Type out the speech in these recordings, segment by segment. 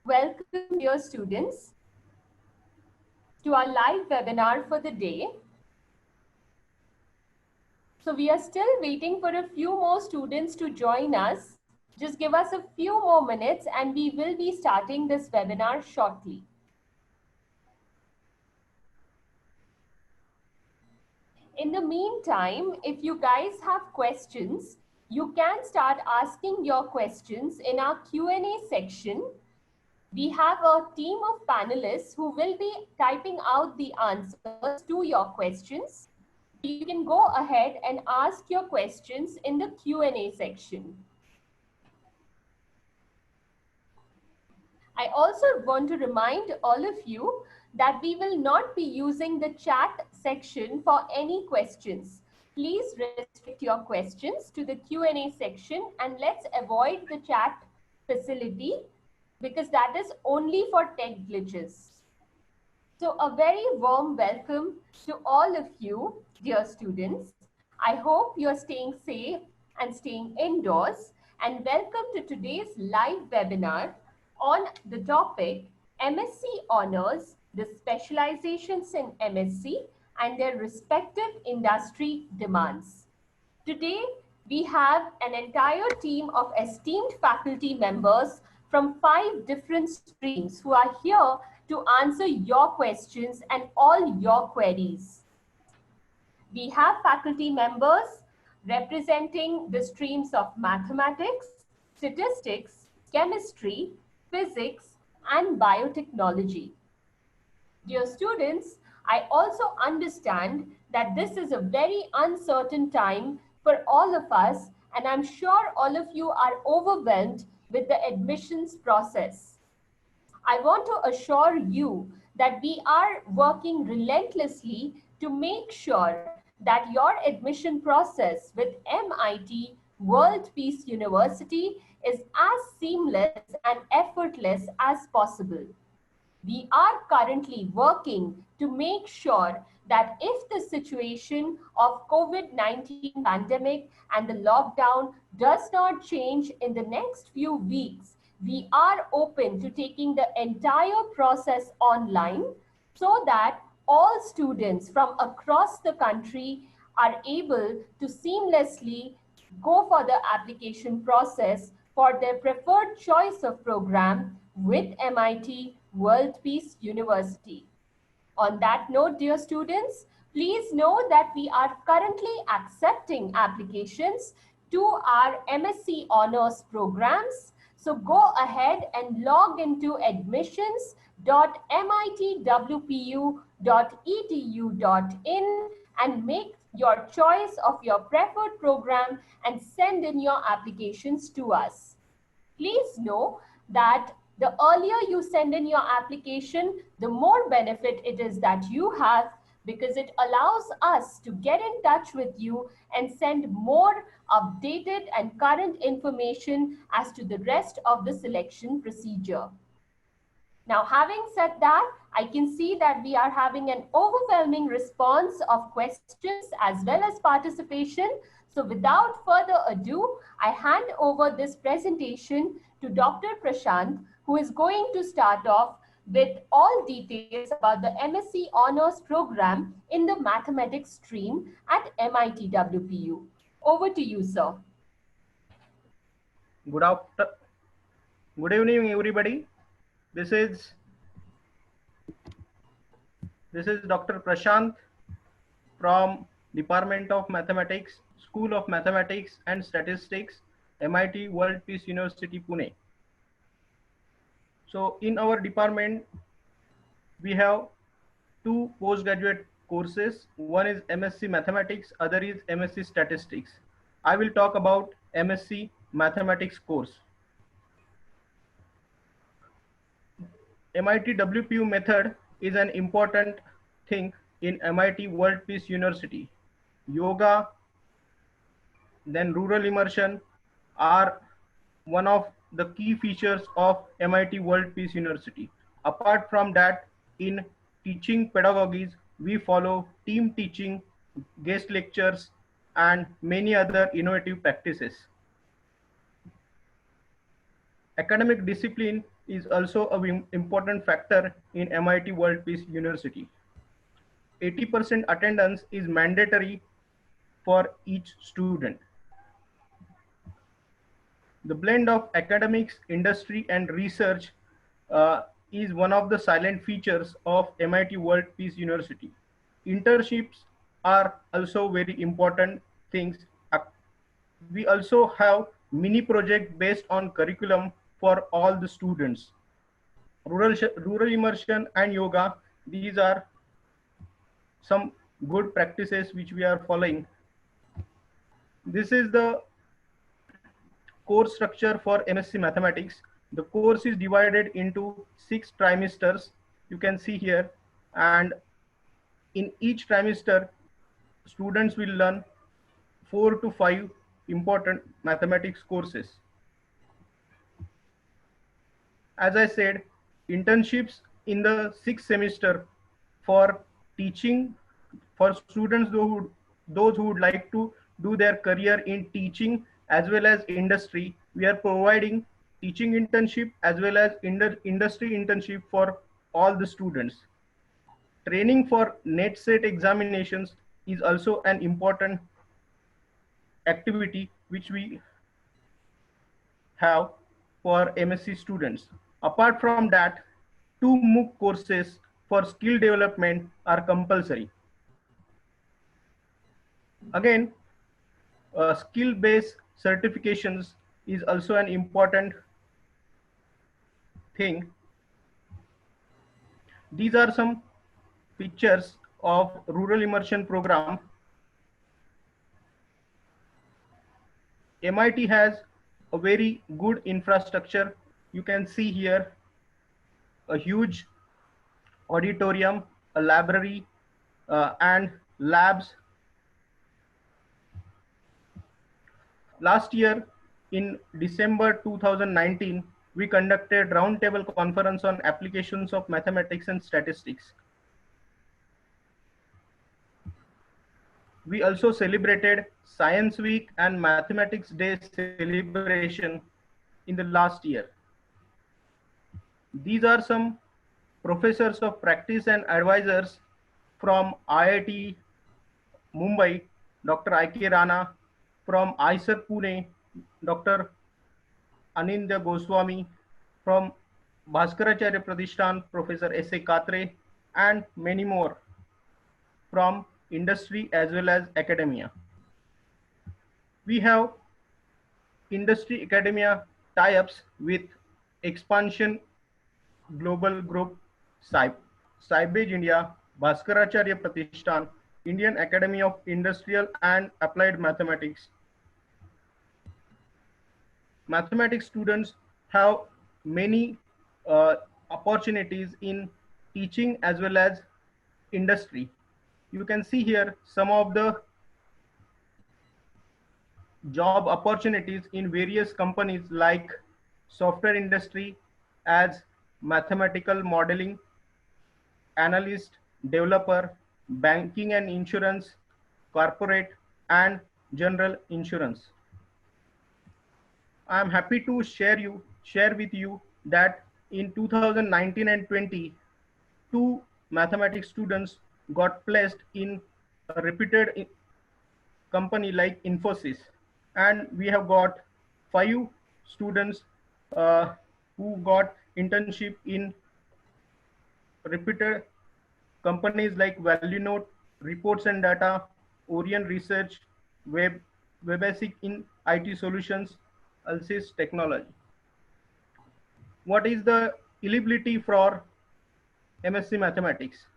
Welcome, dear students, to our live webinar for the day. So we are still waiting for a few more students to join us. Just give us a few more minutes and we will be starting this webinar shortly. In the meantime, if you guys have questions, you can start asking your questions in our Q&A section. We have a team of panelists who will be typing out the answers to your questions. You can go ahead and ask your questions in the Q&A section. I also want to remind all of you that we will not be using the chat section for any questions. Please restrict your questions to the Q&A section and let's avoid the chat facility because that is only for tech glitches. So a very warm welcome to all of you, dear students. I hope you're staying safe and staying indoors. And welcome to today's live webinar on the topic MSc Honors, the specializations in MSc and their respective industry demands. Today, we have an entire team of esteemed faculty members from 5 different streams who are here to answer your questions and all your queries. We have faculty members representing the streams of mathematics, statistics, chemistry, physics, and biotechnology. Dear students, I also understand that this is a very uncertain time for all of us, and I'm sure all of you are overwhelmed with the admissions process. I want to assure you that we are working relentlessly to make sure that your admission process with MIT World Peace University is as seamless and effortless as possible. We are currently working to make sure that if the situation of COVID-19 pandemic and the lockdown does not change in the next few weeks, we are open to taking the entire process online so that all students from across the country are able to seamlessly go for the application process for their preferred choice of program with MIT World Peace University. On that note, dear students, please know that we are currently accepting applications to our MSc Honors programs. So go ahead and log into admissions.mitwpu.edu.in and make your choice of your preferred program and send in your applications to us. Please know that the earlier you send in your application, the more benefit it is that you have because it allows us to get in touch with you and send more updated and current information as to the rest of the selection procedure. Now, having said that, I can see that we are having an overwhelming response of questions as well as participation. So without further ado, I hand over this presentation to Dr. Prashant, who is going to start off with all details about the MSc Honors Program in the Mathematics stream at MIT WPU. Over to you, sir. Good evening, everybody. This is Dr. Prashant from Department of Mathematics, School of Mathematics and Statistics, MIT World Peace University, Pune. So in our department, we have 2 postgraduate courses. One is MSc Mathematics, other is MSc Statistics. I will talk about MSc Mathematics course. MIT WPU method is an important thing in MIT World Peace University. Yoga, then rural immersion are one of the key features of MIT World Peace University. Apart from that, in teaching pedagogies, we follow team teaching, guest lectures, and many other innovative practices. Academic discipline is also an important factor in MIT World Peace University. 80% attendance is mandatory for each student. The blend of academics, industry, and research is one of the silent features of MIT World Peace University. Internships are also very important things. We also have mini project based on curriculum for all the students. Rural immersion and yoga, these are some good practices which we are following. This is the course structure for MSc Mathematics. The course is divided into 6 trimesters. You can see here, and in each trimester, students will learn 4 to 5 important mathematics courses. As I said, internships in the 6th semester for teaching, for students those who would like to do their career in teaching as well as industry. We are providing teaching internship as well as industry internship for all the students. Training for net set examinations is also an important activity which we have for MSc students. Apart from that, 2 MOOC courses for skill development are compulsory. Again, skill-based certifications is also an important thing. These are some pictures of rural immersion program. MIT has a very good infrastructure. You can see here a huge auditorium, a library, and labs. Last year, in December 2019, we conducted roundtable conference on applications of mathematics and statistics. We also celebrated Science Week and Mathematics Day celebration in the last year. These are some professors of practice and advisors from IIT Mumbai, Dr. I.K. Rana, from IISER Pune, Dr. Anindya Goswami, from Bhaskaracharya Pratishthan, Professor S.A. Katre, and many more from industry as well as academia. We have industry academia tie-ups with Expansion Global Group, Scibage India, Bhaskaracharya Pratishthan, Indian Academy of Industrial and Applied Mathematics. Mathematics students have many opportunities in teaching as well as industry. You can see here some of the job opportunities in various companies like software industry as mathematical modeling, analyst, developer, banking and insurance, corporate, and general insurance. I am happy to share with you that in 2019 and 20, 2 mathematics students got placed in a reputed company like Infosys, and we have got 5 students who got internship in reputed companies like ValueNote, Reports and Data, Orion Research, WebASIC in IT Solutions, Alsys Technology. What is the eligibility for MSc Mathematics?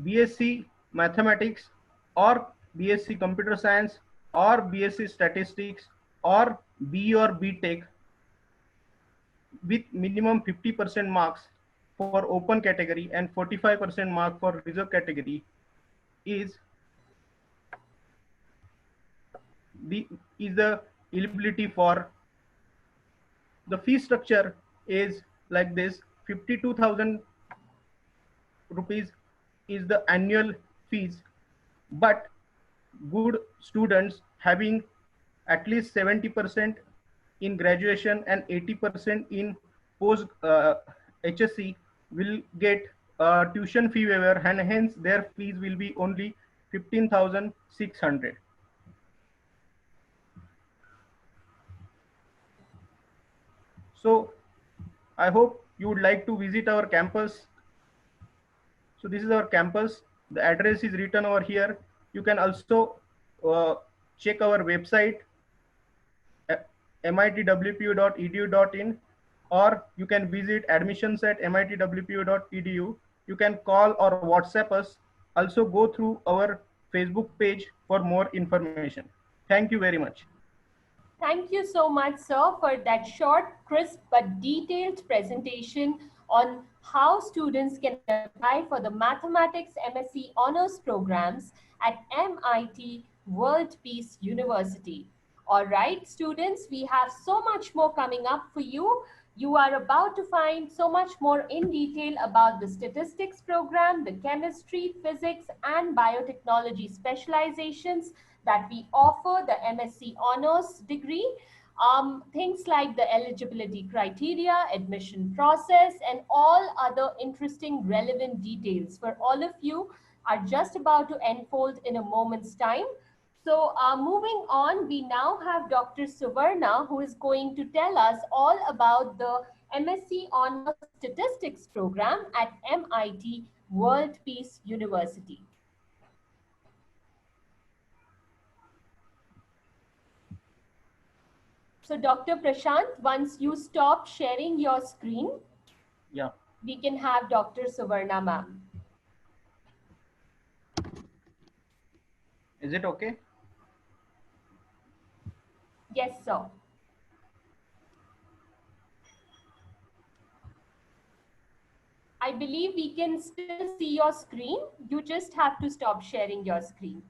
BSc Mathematics or BSc Computer Science or BSc Statistics or BE or BTech with minimum 50% marks for open category and 45% mark for reserve category is the eligibility for. The fee structure is like this: 52,000 rupees is the annual fees, but good students having at least 70% in graduation and 80% in post HSC will get a tuition fee waiver, and hence their fees will be only 15,600. So I hope you would like to visit our campus. So this is our campus. The address is written over here. You can also check our website mitwpu.edu.in, or you can visit admissions@mitwpu.edu. You can call or WhatsApp us. Also go through our Facebook page for more information. Thank you very much. Thank you so much, sir, for that short, crisp, but detailed presentation on how students can apply for the Mathematics MSc Honors programs at MIT World Peace University. All right, students, we have so much more coming up for you. You are about to find so much more in detail about the statistics program, the chemistry, physics, and biotechnology specializations that we offer, the MSc Honors degree, things like the eligibility criteria, admission process, and all other interesting relevant details for all of you are just about to unfold in a moment's time. So moving on, we now have Dr. Suvarna, who is going to tell us all about the MSc Honors Statistics program at MIT World Peace University. So Dr. Prashant, once you stop sharing your screen, yeah, we can have Dr. Suvarna ma'am. Is it okay? Yes, sir. I believe we can still see your screen. You just have to stop sharing your screen.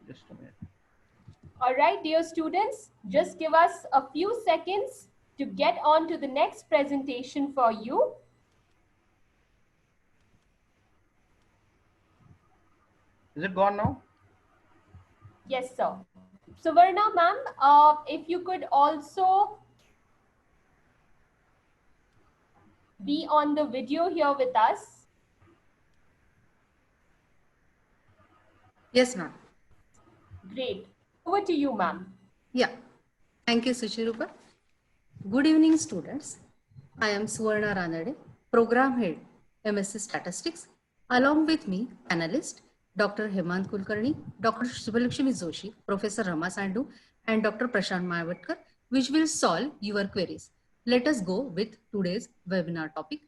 Just a minute. All right, dear students, just give us a few seconds to get on to the next presentation for you. Is it gone now? Yes, sir. Suvarna ma'am, if you could also be on the video here with us. Yes, ma'am. Great. Over to you, ma'am. Yeah. Thank you, Suchirupa. Good evening, students. I am Suvarna Ranade, Program Head, MSc Statistics. Along with me, panelist, Dr. Hemant Kulkarni, Dr. Shubhalakshmi Joshi, Professor Rama Sandhu, and Dr. Prashant Mayavatkar, which will solve your queries. Let us go with today's webinar topic.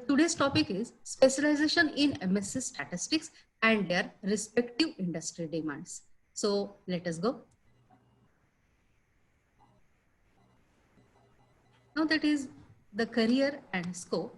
Today's topic is specialization in MSc Statistics and their respective industry demands. So let us go. Now that is the career and scope.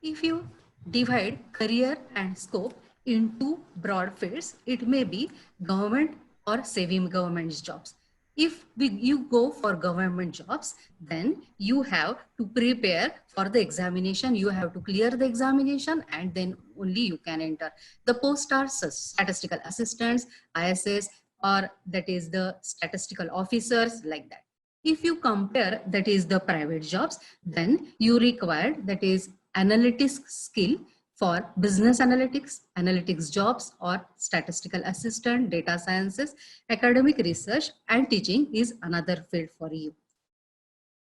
If you divide career and scope into broad fields, it may be government or semi-government jobs. If you go for government jobs, then you have to prepare for the examination. You have to clear the examination and then only you can enter. The posts are statistical assistants, ISS, or that is the statistical officers, like that. If you compare that is the private jobs, then you require that is analytics skill for business analytics jobs, or statistical assistant, data sciences, academic research, and teaching is another field for you.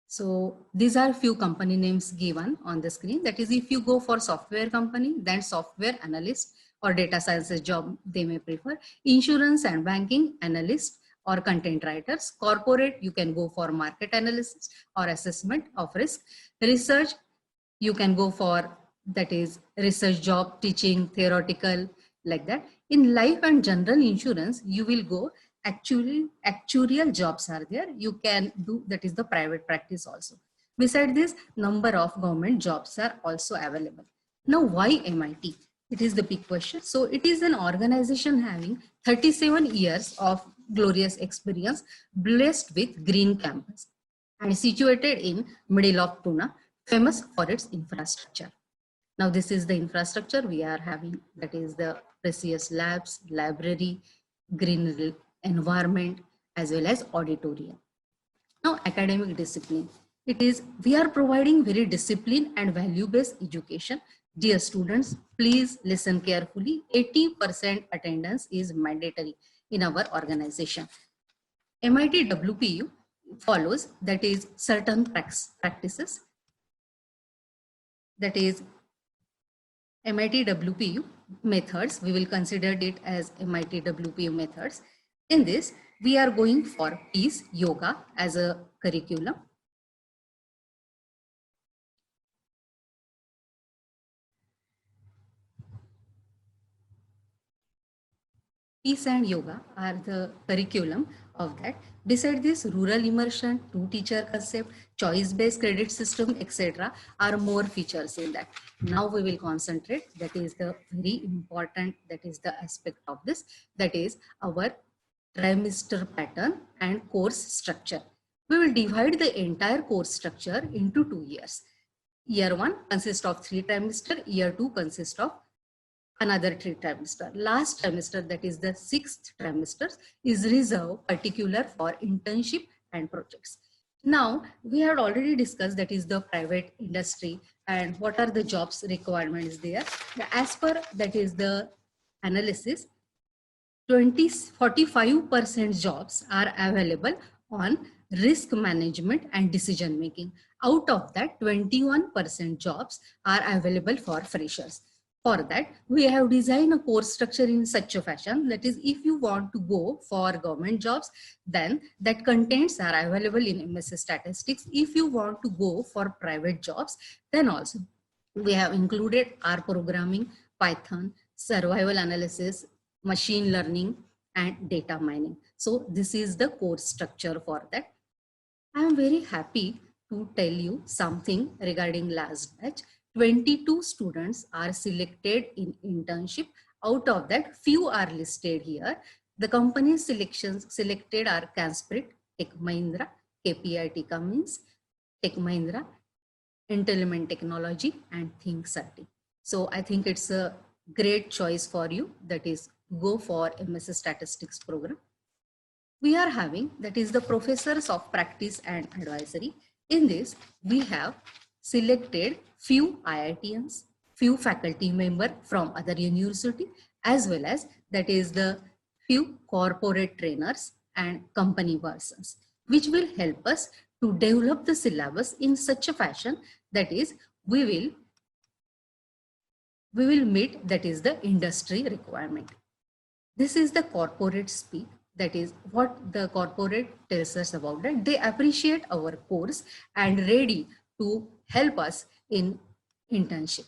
So these are few company names given on the screen. That is, if you go for software company, then software analyst or data sciences job they may prefer. Insurance and banking analyst or content writers. Corporate, you can go for market analysis or assessment of risk. Research, you can go for that is research job, teaching, theoretical, like that. In life and general insurance, you will go actuarial jobs are there. You can do that is the private practice also. Beside this, number of government jobs are also available. Now, why MIT? It is the big question. So it is an organization having 37 years of glorious experience, blessed with green campus. and situated in middle of Pune, famous for its infrastructure. Now this is the infrastructure we are having, that is the precious labs, library, green environment, as well as auditorium. Now academic discipline. It is, we are providing very disciplined and value-based education. Dear students, please listen carefully. 80% attendance is mandatory in our organization. MIT WPU follows, that is certain practices, that is MIT WPU methods. We will consider it as MIT WPU methods. In this, we are going for peace yoga as a curriculum. Peace and yoga are the curriculum of that. Beside this, rural immersion, two-teacher concept, choice-based credit system, etc. are more features in that. Now we will concentrate, that is the very important, that is the aspect of this, that is our trimester pattern and course structure. We will divide the entire course structure into 2 years. Year 1 consists of 3 trimester, year 2 consists of another 3 trimester. Last trimester, that is the 6th trimester, is reserved particular for internship and projects. Now we had already discussed, that is the private industry and what are the jobs requirements there. As per, that is the analysis, 45% jobs are available on risk management and decision making. Out of that, 21% jobs are available for freshers. For that, we have designed a course structure in such a fashion, that is, if you want to go for government jobs, then that contents are available in MSc Statistics. If you want to go for private jobs, then also we have included R programming, Python, survival analysis, machine learning, and data mining. So this is the course structure for that. I am very happy to tell you something regarding last batch. 22 students are selected in internship. Out of that, few are listed here. The company selections selected are Cansprit, Tech Mahindra, KPIT Cummins, Tech Mahindra, Intellement Technology, and ThinkCerti. So I think it's a great choice for you, that is go for MSc Statistics program. We are having, that is the professors of practice and advisory. In this, we have selected few IITians, few faculty member from other university, as well as, that is the few corporate trainers and company persons, which will help us to develop the syllabus in such a fashion, that is we will meet, that is the industry requirement. This is the corporate speak, that is what the corporate tells us about that. They appreciate our course and ready to help us in internship.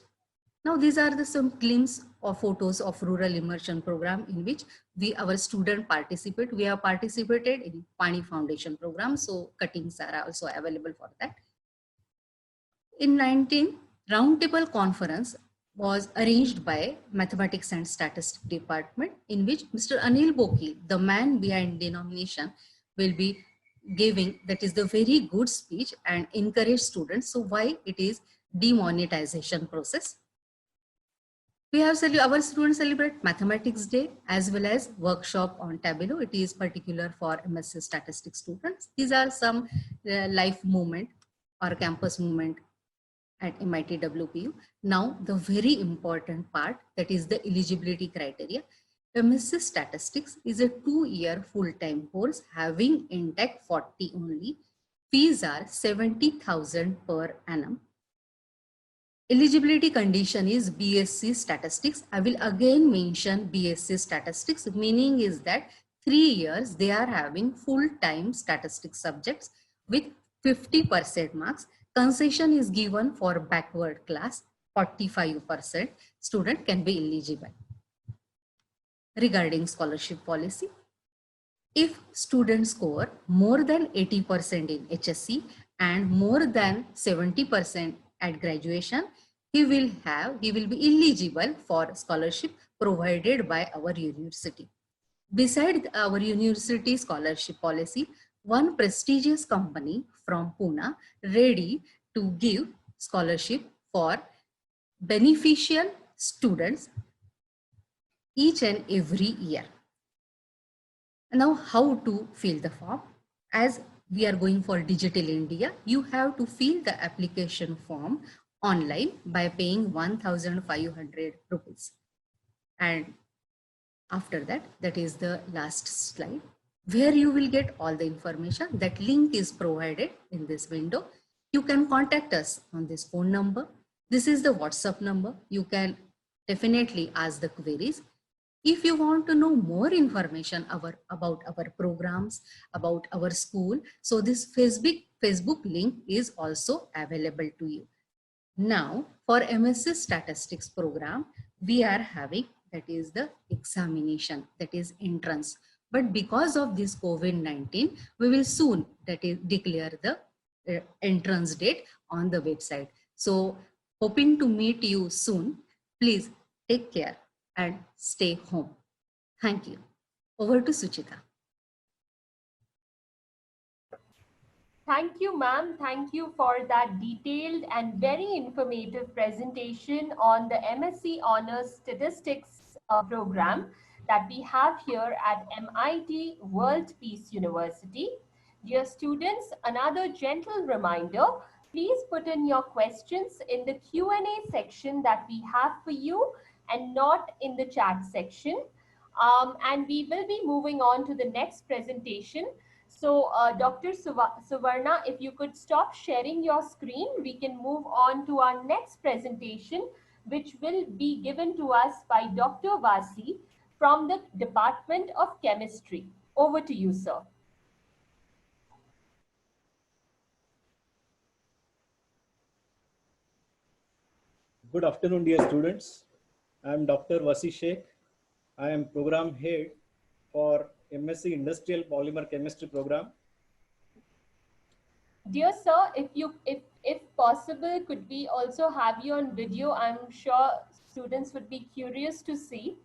Now these are the some glimpses or photos of rural immersion program in which our student participate. We have participated in Pani Foundation program, so cuttings are also available for that. In 19, roundtable conference was arranged by Mathematics and Statistics Department, in which Mr. Anil Bokil, the man behind denomination, will be giving, that is the very good speech and encourage students. So why it is demonetization process. We have our students celebrate Mathematics Day as well as workshop on Tableau. It is particular for MSc Statistics students. These are some life movement or campus movement at MIT WPU. Now the very important part, that is the eligibility criteria. MSc Statistics is a 2-year full-time course having intake 40 only. Fees are 70,000 per annum. Eligibility condition is BSc Statistics. I will again mention BSc Statistics, meaning is that 3 years they are having full-time statistics subjects with 50% marks. Concession is given for backward class, 45% student can be eligible. Regarding scholarship policy, if students score more than 80% in HSC and more than 70% at graduation, he will be eligible for scholarship provided by our university. Besides our university scholarship policy, one prestigious company from Pune ready to give scholarship for beneficial students each and every year. Now, how to fill the form? As we are going for Digital India, you have to fill the application form online by paying 1,500 rupees. And after that, that is the last slide, where you will get all the information. That link is provided in this window. You can contact us on this phone number. This is the WhatsApp number. You can definitely ask the queries. If you want to know more information about our programs, about our school, so this Facebook link is also available to you. Now, for MSc Statistics program, we are having, that is the examination, that is entrance. But because of this COVID-19, we will soon, that is, declare the entrance date on the website. So, hoping to meet you soon. Please take care and stay home. Thank you. Over to Suchita. Thank you, ma'am. Thank you for that detailed and very informative presentation on the MSc Honors Statistics program that we have here at MIT World Peace University. Dear students, another gentle reminder, please put in your questions in the Q&A section that we have for you and not in the chat section. And we will be moving on to the next presentation. So Dr. Suvarna, if you could stop sharing your screen, we can move on to our next presentation, which will be given to us by Dr. Vasi from the Department of Chemistry. Over to you, sir. Good afternoon, dear students. I am Dr. Vasi Sheikh. I am program head for MSc Industrial Polymer Chemistry program. Dear sir, if possible, could we also have you on video? I'm sure students would be curious to see.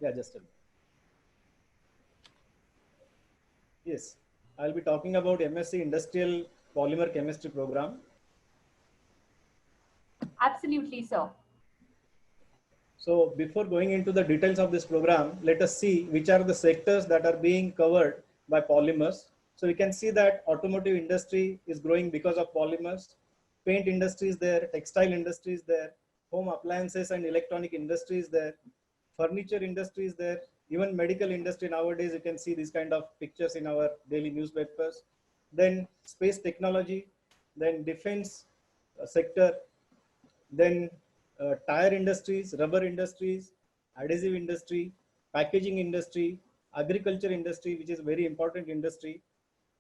Yeah, just a minute. Yes, I'll be talking about MSc Industrial Polymer Chemistry program. Absolutely, sir. So before going into the details of this program, let us see which are the sectors that are being covered by polymers. So we can see that automotive industry is growing because of polymers, paint industry is there, textile industry is there, home appliances and electronic industry is there, furniture industry is there, even medical industry nowadays you can see these kind of pictures in our daily newspapers. Then space technology, then defense sector, then tire industries, rubber industries, adhesive industry, packaging industry, agriculture industry, which is very important industry,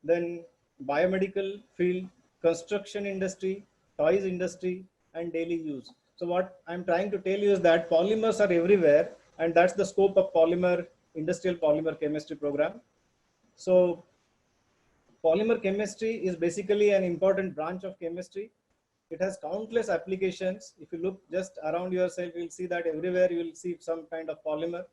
then biomedical field, construction industry, toys industry, and daily use. So what I'm trying to tell you is that polymers are everywhere, and that's the scope of industrial polymer chemistry program. So polymer chemistry is basically an important branch of chemistry. It has countless applications. If you look just around yourself, you'll see that everywhere you will see some kind of polymer.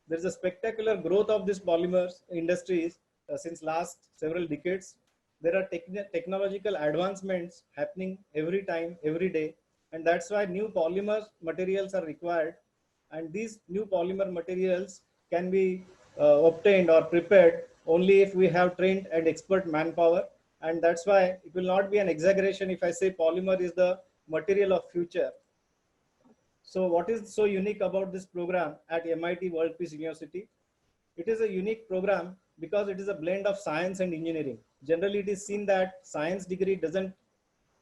There's a spectacular growth of these polymers industries since last several decades. There are technological advancements happening every time, every day. And that's why new polymer materials are required. And these new polymer materials can be obtained or prepared only if we have trained and expert manpower. And that's why it will not be an exaggeration if I say polymer is the material of future. So what is so unique about this program at MIT World Peace University? It is a unique program because it is a blend of science and engineering. Generally, it is seen that science degree doesn't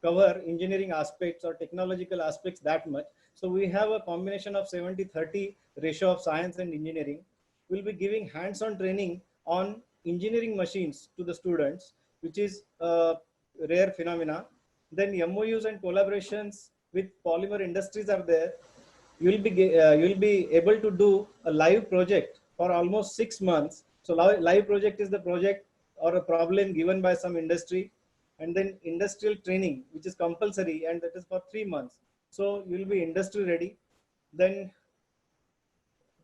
cover engineering aspects or technological aspects that much. So we have a combination of 70-30 ratio of science and engineering. We'll be giving hands-on training on engineering machines to the students, which is a rare phenomena. Then MOUs and collaborations with polymer industries are there. You'll be able to do a live project for almost 6 months. So live project is the project or a problem given by some industry, and then industrial training, which is compulsory, and that is for 3 months. So you'll be industry ready. Then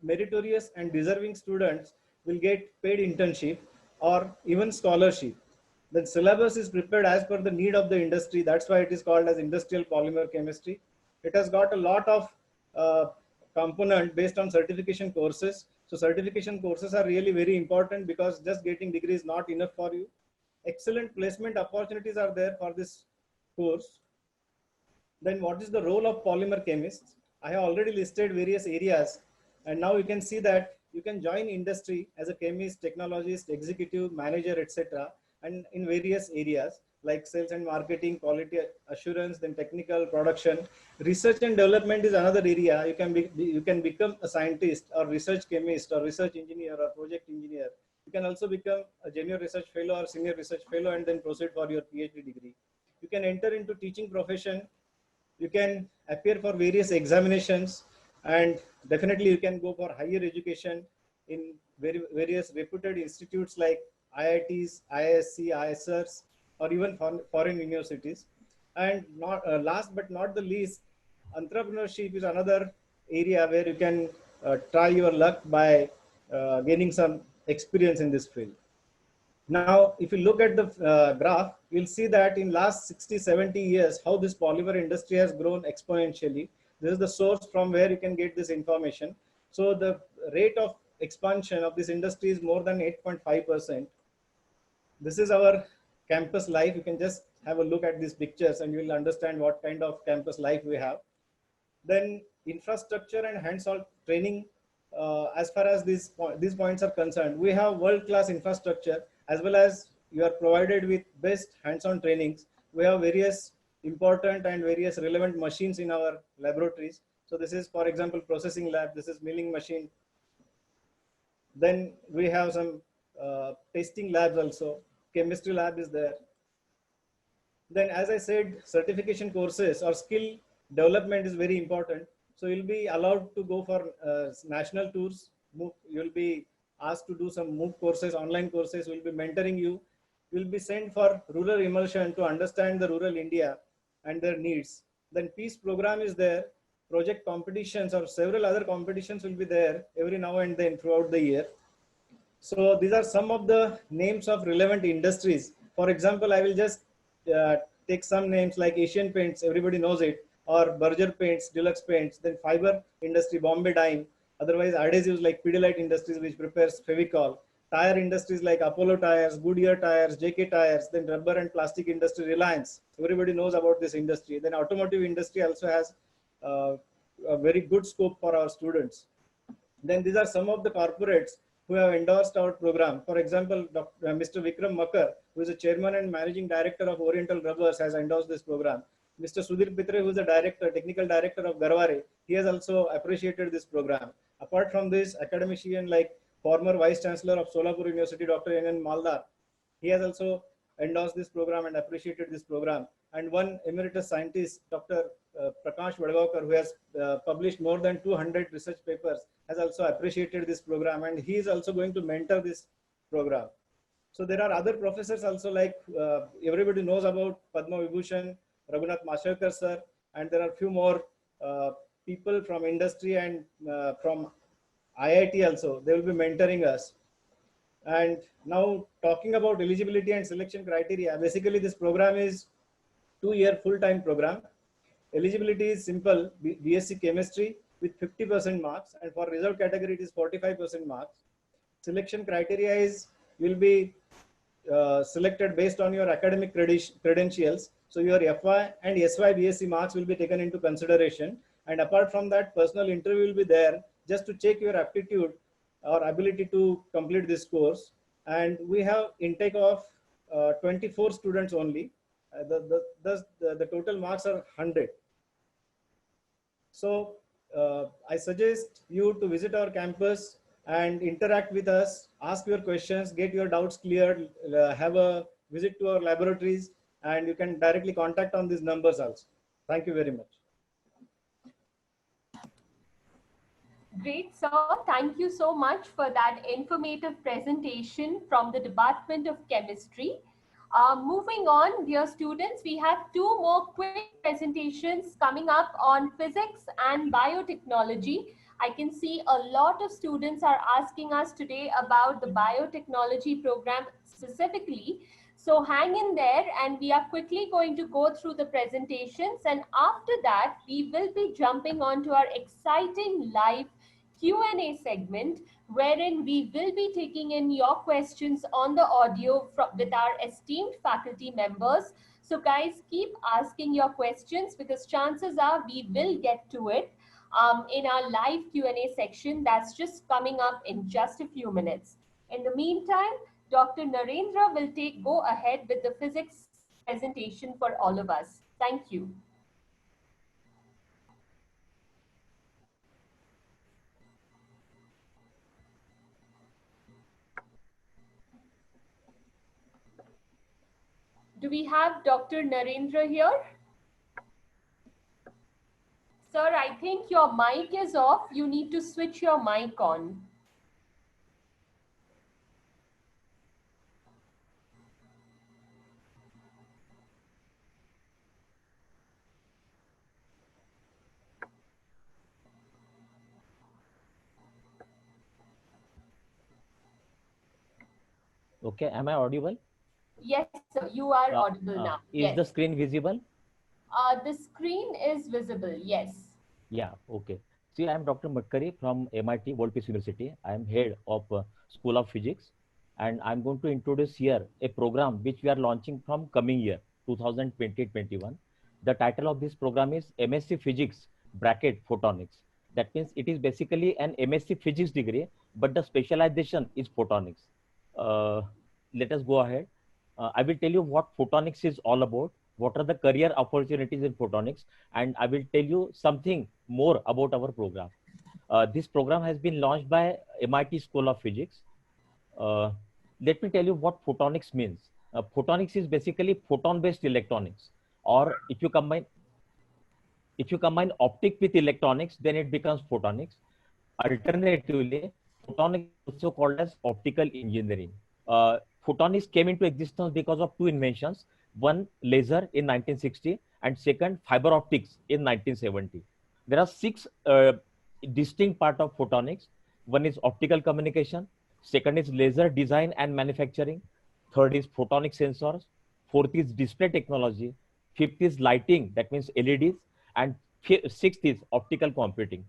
meritorious and deserving students will get paid internship or even scholarship. Then syllabus is prepared as per the need of the industry. That's why it is called as industrial polymer chemistry. It has got a lot of component based on certification courses. So certification courses are really very important because just getting degree is not enough for you. Excellent placement opportunities are there for this course. Then what is the role of polymer chemists? I have already listed various areas, and now you can see that you can join industry as a chemist, technologist, executive, manager, etc. and in various areas like sales and marketing, quality assurance, then technical production. Research and development is another area. You can become a scientist or research chemist or research engineer or project engineer. You can also become a junior research fellow or senior research fellow and then proceed for your PhD degree. You can enter into teaching profession. You can appear for various examinations, and definitely you can go for higher education in various reputed institutes like IITs, IISc, ISRs, or even foreign universities. And not last but not the least, entrepreneurship is another area where you can try your luck by gaining some experience in this field. Now, if you look at the graph, you'll see that in last 60, 70 years, how this polymer industry has grown exponentially. This is the source from where you can get this information. So the rate of expansion of this industry is more than 8.5%. This is our campus life. You can just have a look at these pictures and you will understand what kind of campus life we have. Then infrastructure and hands-on training, as far as these points are concerned, we have world-class infrastructure, as well as you are provided with best hands-on trainings. We have various important and various relevant machines in our laboratories. So this is, for example, processing lab. This is milling machine. Then we have some testing labs also. Chemistry lab is there. Then, as I said, certification courses or skill development is very important. So you'll be allowed to go for national tours. You'll be asked to do some MOOC courses, online courses. We'll be mentoring you. You'll be sent for rural immersion to understand the rural India and their needs. Then peace program is there. Project competitions or several other competitions will be there every now and then throughout the year. So these are some of the names of relevant industries. For example, I will just take some names like Asian Paints, everybody knows it, or Berger Paints, Deluxe Paints, then fiber industry, Bombay Dyeing, otherwise adhesives like Pidilite Industries, which prepares Fevicol, tire industries like Apollo Tires, Goodyear Tires, JK Tires, then rubber and plastic industry, Reliance, everybody knows about this industry. Then automotive industry also has a very good scope for our students. Then these are some of the corporates who have endorsed our program. For example, Mr. Vikram Makar, who is the chairman and managing director of Oriental Rubbers, has endorsed this program. Mr. Sudhir Pitre, who is the director, technical director of Garware, he has also appreciated this program. Apart from this, academician like former Vice Chancellor of Solapur University, Dr. N.N. Maldar, he has also endorsed this program and appreciated this program. And one emeritus scientist, Dr. Prakash Vadgaonkar, who has published more than 200 research papers, has also appreciated this program, and he is also going to mentor this program. So there are other professors also, like everybody knows about Padma Vibhushan, Raghunath Mashelkar sir, and there are few more people from industry and from IIT also. They will be mentoring us. And now talking about eligibility and selection criteria, basically this program is 2-year full-time program. Eligibility is simple, BSc Chemistry with 50% marks, and for reserve category it is 45% marks. Selection criteria is, you will be selected based on your academic credentials. So your FY and SY BSc marks will be taken into consideration. And apart from that, personal interview will be there just to check your aptitude or ability to complete this course. And we have intake of 24 students only. The total marks are 100. So I suggest you to visit our campus and interact with us, ask your questions, get your doubts cleared, have a visit to our laboratories, and you can directly contact on these numbers also. Thank you very much. Great, sir. Thank you so much for that informative presentation from the Department of Chemistry. Moving on, dear students, we have two more quick presentations coming up on physics and biotechnology. I can see a lot of students are asking us today about the biotechnology program specifically. So hang in there, and we are quickly going to go through the presentations, and after that we will be jumping on to our exciting live Q&A segment, wherein we will be taking in your questions on the audio with our esteemed faculty members. So guys, keep asking your questions, because chances are we will get to it in our live Q&A section that's just coming up in just a few minutes. In the meantime, Dr. Narendra will go ahead with the physics presentation for all of us. Thank you. Do we have Dr. Narendra here? Sir, I think your mic is off. You need to switch your mic on. Okay, am I audible? Yes, sir, you are audible now. Is yes. the screen visible? The screen is visible, yes. Yeah, okay. See, I am Dr. Matkari from MIT World Peace University. I am head of School of Physics, and I'm going to introduce here a program which we are launching from coming year, 2020-21. The title of this program is MSc Physics bracket Photonics. That means it is basically an MSc Physics degree, but the specialization is photonics. Let us go ahead. I will tell you what photonics is all about, what are the career opportunities in photonics, and I will tell you something more about our program. This program has been launched by MIT School of Physics. Let me tell you what photonics means. Photonics is basically photon-based electronics, or if you combine optic with electronics, then it becomes photonics. Alternatively, photonics is also called as optical engineering. Photonics came into existence because of two inventions. One, laser in 1960, and second, fiber optics in 1970. There are six distinct parts of photonics. One is optical communication. Second is laser design and manufacturing. Third is photonic sensors. Fourth is display technology. Fifth is lighting, that means LEDs. And sixth is optical computing.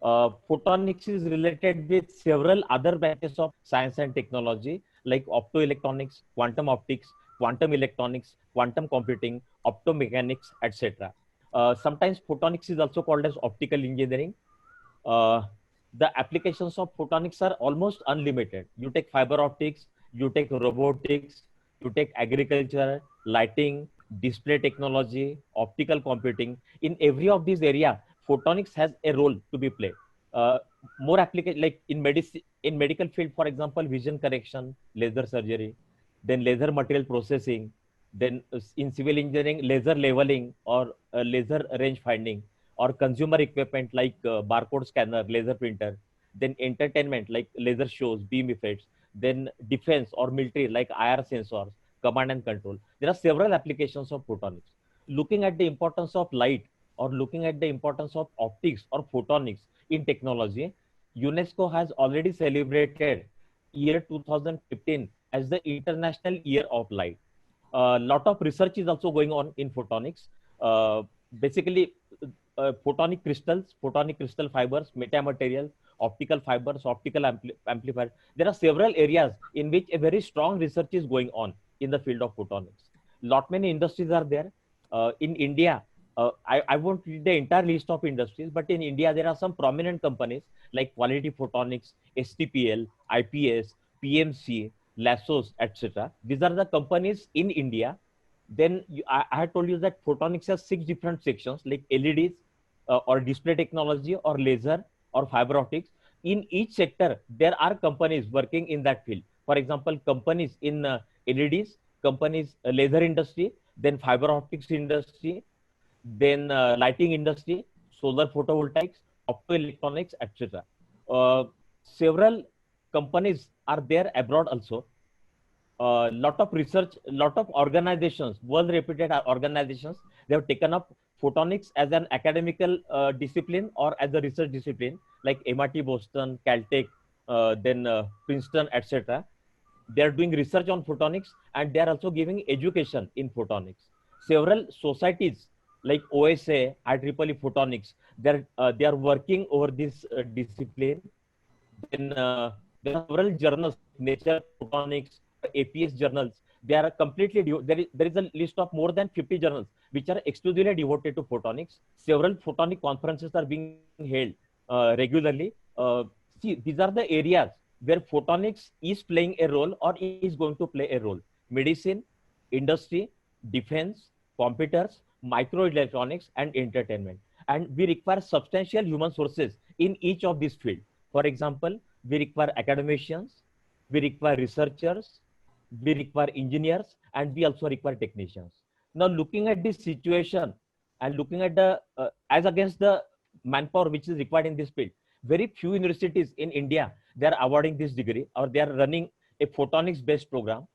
Photonics is related with several other branches of science and technology, like optoelectronics, quantum optics, quantum electronics, quantum computing, optomechanics, etc. Sometimes photonics is also called as optical engineering. The applications of photonics are almost unlimited. You take fiber optics, you take robotics, you take agriculture, lighting, display technology, optical computing. In every of these area, photonics has a role to be played. More application, like in medicine, in medical field, for example, vision correction, laser surgery, then laser material processing, then in civil engineering, laser leveling or laser range finding, or consumer equipment like barcode scanner, laser printer, then entertainment like laser shows, beam effects, then defense or military like IR sensors, command and control. There are several applications of photonics. Looking at the importance of light, or looking at the importance of optics or photonics in technology, UNESCO has already celebrated year 2015 as the International Year of Light. A lot of research is also going on in photonics. Basically, photonic crystals, photonic crystal fibers, metamaterials, optical fibers, optical amplifiers. There are several areas in which a very strong research is going on in the field of photonics. Lot many industries are there. In India, I won't read the entire list of industries, but in India, there are some prominent companies like Quality Photonics, STPL, IPS, PMC, Lassos, etc. These are the companies in India. Then I had told you that photonics has 6 different sections like LEDs, or display technology, or laser, or fiber optics. In each sector, there are companies working in that field. For example, companies in LEDs, companies laser industry, then fiber optics industry, then lighting industry, solar photovoltaics, optoelectronics, etc. Several companies are there abroad also. Lot of research, lot of organizations, world reputed organizations, they have taken up photonics as an academical discipline or as a research discipline, like MIT Boston, Caltech, then Princeton, etc. They are doing research on photonics, and they are also giving education in photonics. Several societies like OSA, IEEE Photonics, they are working over this discipline. Then there are several journals, Nature Photonics, APS journals. They are completely there is a list of more than 50 journals which are exclusively devoted to photonics. Several photonic conferences are being held regularly. See, these are the areas where photonics is playing a role or is going to play a role. Medicine, industry, defense, computers, microelectronics, and entertainment. And we require substantial human sources in each of these fields. For example, we require academicians, we require researchers, we require engineers, and we also require technicians. Now, looking at this situation and looking at the as against the manpower which is required in this field, very few universities in India, they are awarding this degree or they are running a photonics based program.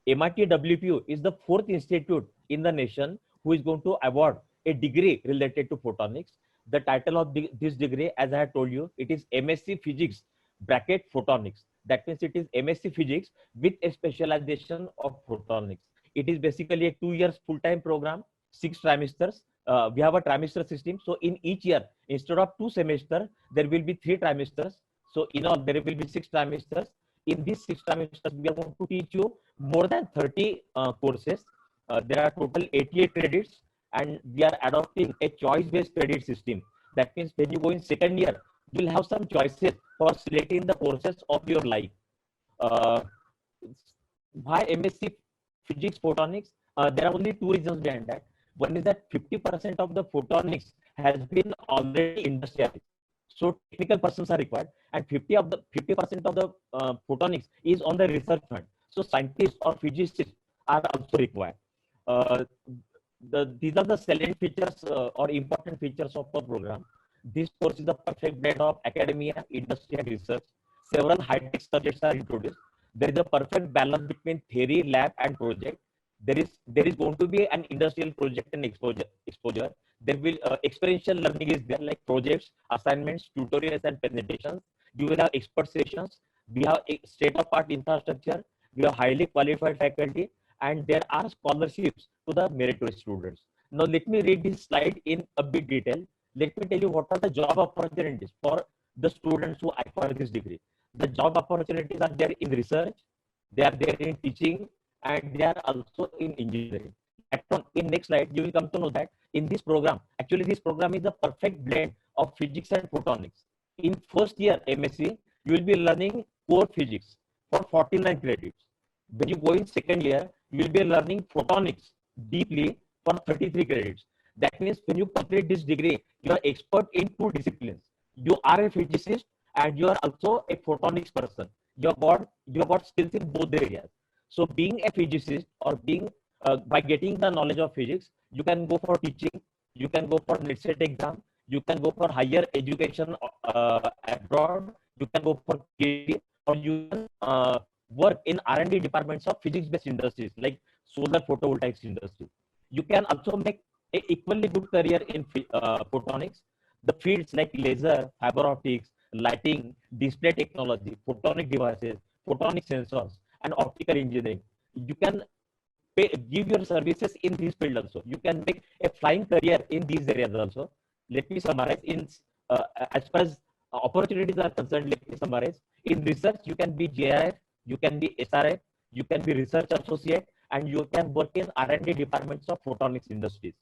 MIT WPU is the fourth institute in the nation who is going to award a degree related to photonics. The title of this degree, as I had told you, it is MSc Physics bracket photonics. That means it is MSc Physics with a specialization of photonics. It is basically a 2 years full-time program, 6 trimesters. We have a trimester system. So in each year, instead of 2 semesters, there will be 3 trimesters. So in all, there will be 6 trimesters. In these 6 trimesters, we are going to teach you more than 30 courses. There are total 88 credits, and we are adopting a choice-based credit system. That means when you go in second year, you will have some choices for selecting the courses of your life. Why MSc Physics Photonics? There are only 2 reasons behind that. One is that 50% of the photonics has been already industrialized. So technical persons are required, and 50% of the photonics is on the research front. So scientists or physicists are also required. These are the salient features or important features of the program. This course is a perfect blend of academia, industry, and research. Several high-tech subjects are introduced. There is a perfect balance between theory, lab, and project. There is going to be an industrial project and exposure. There will experiential learning is there, like projects, assignments, tutorials, and presentations. You will have expert sessions. We have a state-of-art infrastructure. We have highly qualified faculty, and there are scholarships to the meritorious students. Now, let me read this slide in a bit detail. Let me tell you what are the job opportunities for the students who acquire this degree. The job opportunities are there in research, they are there in teaching, and they are also in engineering. In next slide, you will come to know that in this program, actually this program is a perfect blend of physics and photonics. In first year MSc, you will be learning core physics for 49 credits. When you go in second year, you will be learning photonics deeply for 33 credits. That means when you complete this degree, you are expert in 2 disciplines. You are a physicist and you are also a photonics person. You have got skills in both the areas. So being a physicist or being by getting the knowledge of physics, you can go for teaching, you can go for NET exam, you can go for higher education abroad, you can go for PhD, or you can work in R&D departments of physics-based industries like solar photovoltaics industry. You can also make an equally good career in photonics. The fields like laser, fiber optics, lighting, display technology, photonic devices, photonic sensors, and optical engineering. You can give your services in this field also. You can make a flying career in these areas also. Let me summarize. As far as opportunities are concerned, let me summarize. In research, you can be JRF, you can be SRF, you can be research associate, and you can work in R&D departments of photonics industries.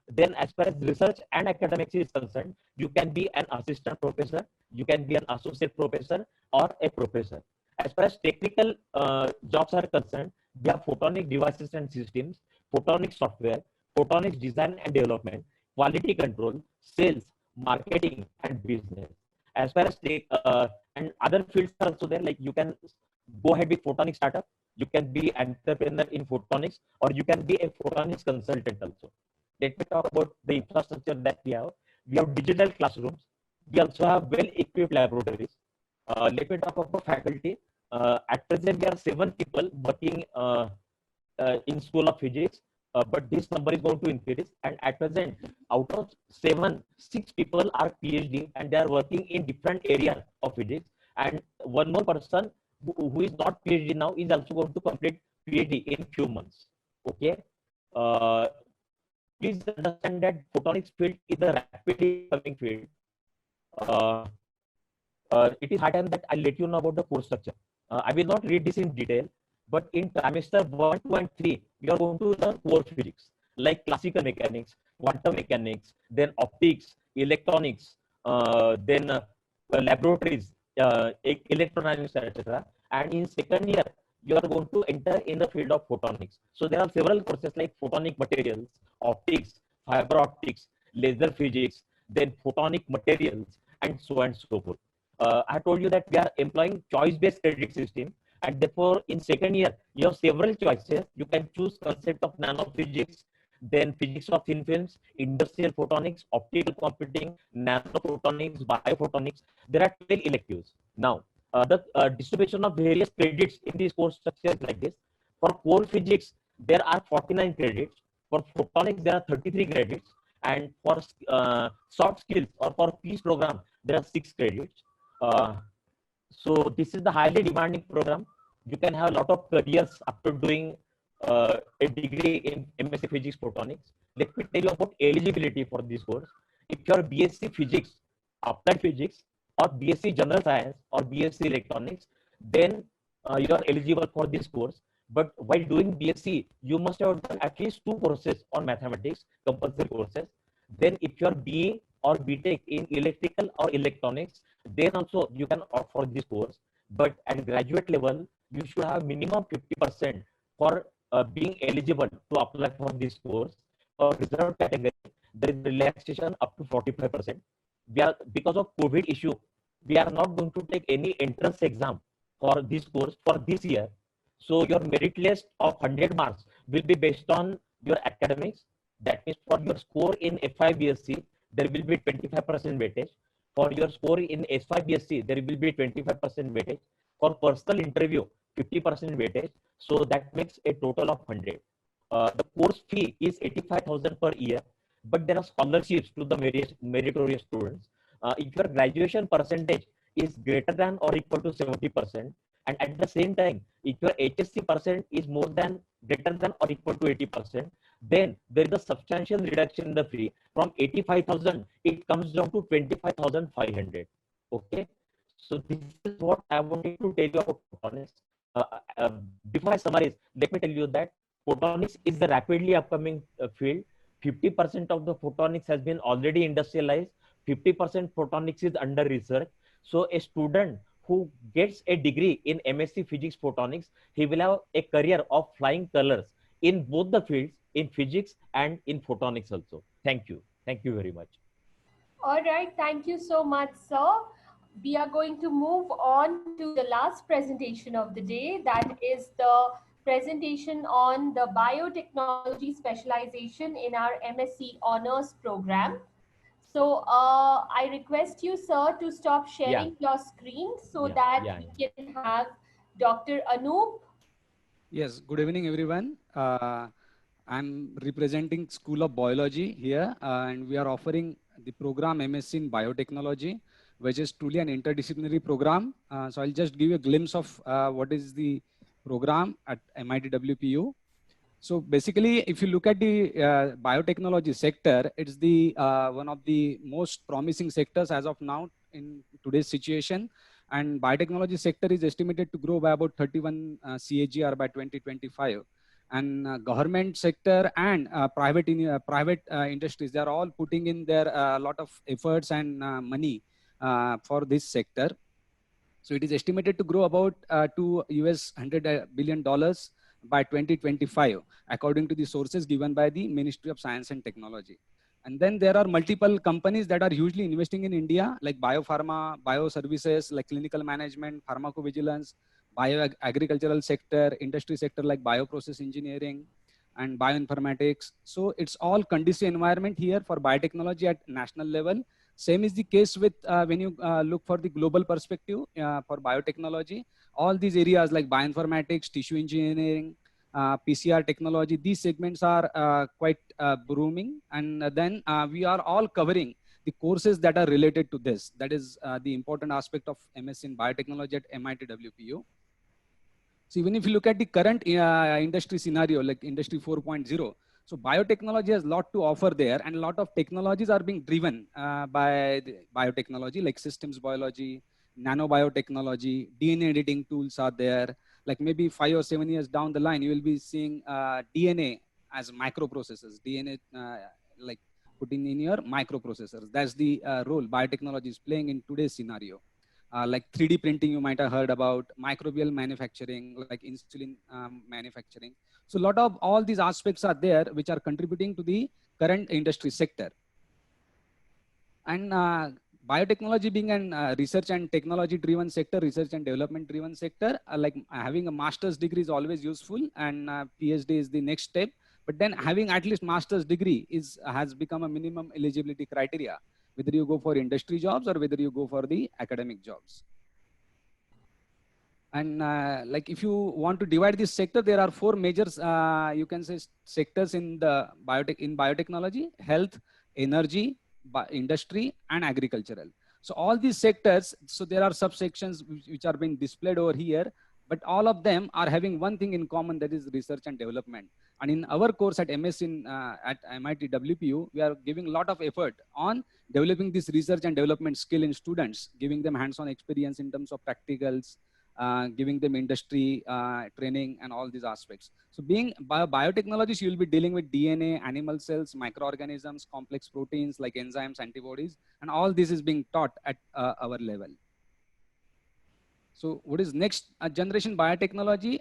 Then as far as research and academics is concerned, you can be an assistant professor, you can be an associate professor, or a professor. As far as technical jobs are concerned, we have photonic devices and systems, photonic software, photonics design and development, quality control, sales, marketing, and business. As far as and other fields are also there, like you can go ahead with photonic startup, you can be entrepreneur in photonics, or you can be a photonics consultant also. Let me talk about the infrastructure that we have. We have digital classrooms. We also have well-equipped laboratories. Let me talk about faculty. At present, there are 7 people working in School of Physics, but this number is going to increase. And at present, out of 7, 6 people are PhD, and they are working in different areas of physics. And one more person who is not PhD now is also going to complete PhD in few months. Okay. Uh, Please understand that photonics field is a rapidly coming field. Uh, it is high time that I let you know about the course structure. I will not read this in detail, but in trimester 1, 2, and 3, you are going to learn core physics like classical mechanics, quantum mechanics, then optics, electronics, then laboratories, electrodynamics, etc. And in second year, you are going to enter in the field of photonics. So there are several courses like photonic materials, optics, fiber optics, laser physics, then photonic materials, and so on and so forth. I told you that we are employing choice-based credit system, and therefore in second year you have several choices. You can choose concept of nanophysics, then physics of thin films, industrial photonics, optical computing, nanophotonics, biophotonics. There are 12 electives. Now, the distribution of various credits in this course structure is like this. For core physics, there are 49 credits. For photonics, there are 33 credits. And for soft skills or for peace program, there are 6 credits. So this is the highly demanding program. You can have a lot of careers after doing a degree in MSc Physics Photonics. Let me tell you about eligibility for this course. If you are BSc Physics, Applied Physics, or BSc General Science or BSc Electronics, then you are eligible for this course. But while doing BSc, you must have done at least 2 courses on mathematics, compulsory courses. Then if you are BA or BTech in electrical or electronics, then also you can opt for this course. But at graduate level, you should have minimum 50% for being eligible to apply for this course. For reserved category, there is relaxation up to 45%. Because of COVID issue, we are not going to take any entrance exam for this course for this year. So your merit list of 100 marks will be based on your academics. That means for your score in F5BSc, there will be 25% weightage. For your score in S5BSc, there will be 25% weightage. For personal interview, 50% weightage. So that makes a total of 100. The course fee is 85,000 per year, but there are scholarships to the meritorious students. If your graduation percentage is greater than or equal to 70%, and at the same time, if your HSC percent is more than greater than or equal to 80%, then there is a substantial reduction in the fee. From 85,000, it comes down to 25,500. Okay. So this is what I wanted to tell you about photonics. Before I summarize, let me tell you that photonics is the rapidly upcoming field. 50% of the photonics has been already industrialized. 50% photonics is under research. So a student who gets a degree in MSc Physics Photonics, he will have a career of flying colors in both the fields, in physics and in photonics also. Thank you. Thank you very much. All right, thank you so much, sir. We are going to move on to the last presentation of the day. That is the presentation on the biotechnology specialization in our MSc Honors program. So I request you, sir, to stop sharing your screen so that we can have Dr. Anoop. Yes, good evening, everyone. I'm representing School of Biology here, and we are offering the program MSc in Biotechnology, which is truly an interdisciplinary program. So I'll just give you a glimpse of what is the program at MIT WPU. So basically, if you look at the biotechnology sector, it's the one of the most promising sectors as of now in today's situation. And biotechnology sector is estimated to grow by about 31 CAGR by 2025. And government sector and private industries, they are all putting in their lot of efforts and money for this sector. So it is estimated to grow about to US $100 billion by 2025, according to the sources given by the Ministry of Science and Technology. And then there are multiple companies that are hugely investing in India, like biopharma, bioservices, like clinical management, pharmacovigilance, bioagricultural sector, industry sector like bioprocess engineering and bioinformatics. So it's all conducive environment here for biotechnology at national level. Same is the case with when you look for the global perspective for biotechnology. All these areas like bioinformatics, tissue engineering, PCR technology, these segments are quite booming. And then we are all covering the courses that are related to this. That is the important aspect of MS in biotechnology at MIT WPU. So even if you look at the current industry scenario, like industry 4.0, so biotechnology has a lot to offer there, and a lot of technologies are being driven by the biotechnology, like systems biology, nanobiotechnology, DNA editing tools are there. Like maybe 5 or 7 years down the line, you will be seeing DNA as microprocessors, DNA like putting in your microprocessors. That's the role biotechnology is playing in today's scenario. Like 3D printing, you might have heard about microbial manufacturing, like insulin manufacturing. So a lot of all these aspects are there, which are contributing to the current industry sector. And biotechnology being an research and technology driven sector, research and development driven sector, like having a master's degree is always useful, and PhD is the next step. But then having at least master's degree has become a minimum eligibility criteria, whether you go for industry jobs or whether you go for the academic jobs. And like if you want to divide this sector, there are 4 major, you can say, sectors in the biotechnology: health, energy, industry, and agricultural. So all these sectors, so there are subsections which are being displayed over here, but all of them are having one thing in common, that is research and development. And in our course at MS at MIT WPU, we are giving a lot of effort on developing this research and development skill in students, giving them hands-on experience in terms of practicals, giving them industry training and all these aspects. So being biotechnologists, you will be dealing with DNA, animal cells, microorganisms, complex proteins like enzymes, antibodies, and all this is being taught at our level. So what is next generation biotechnology?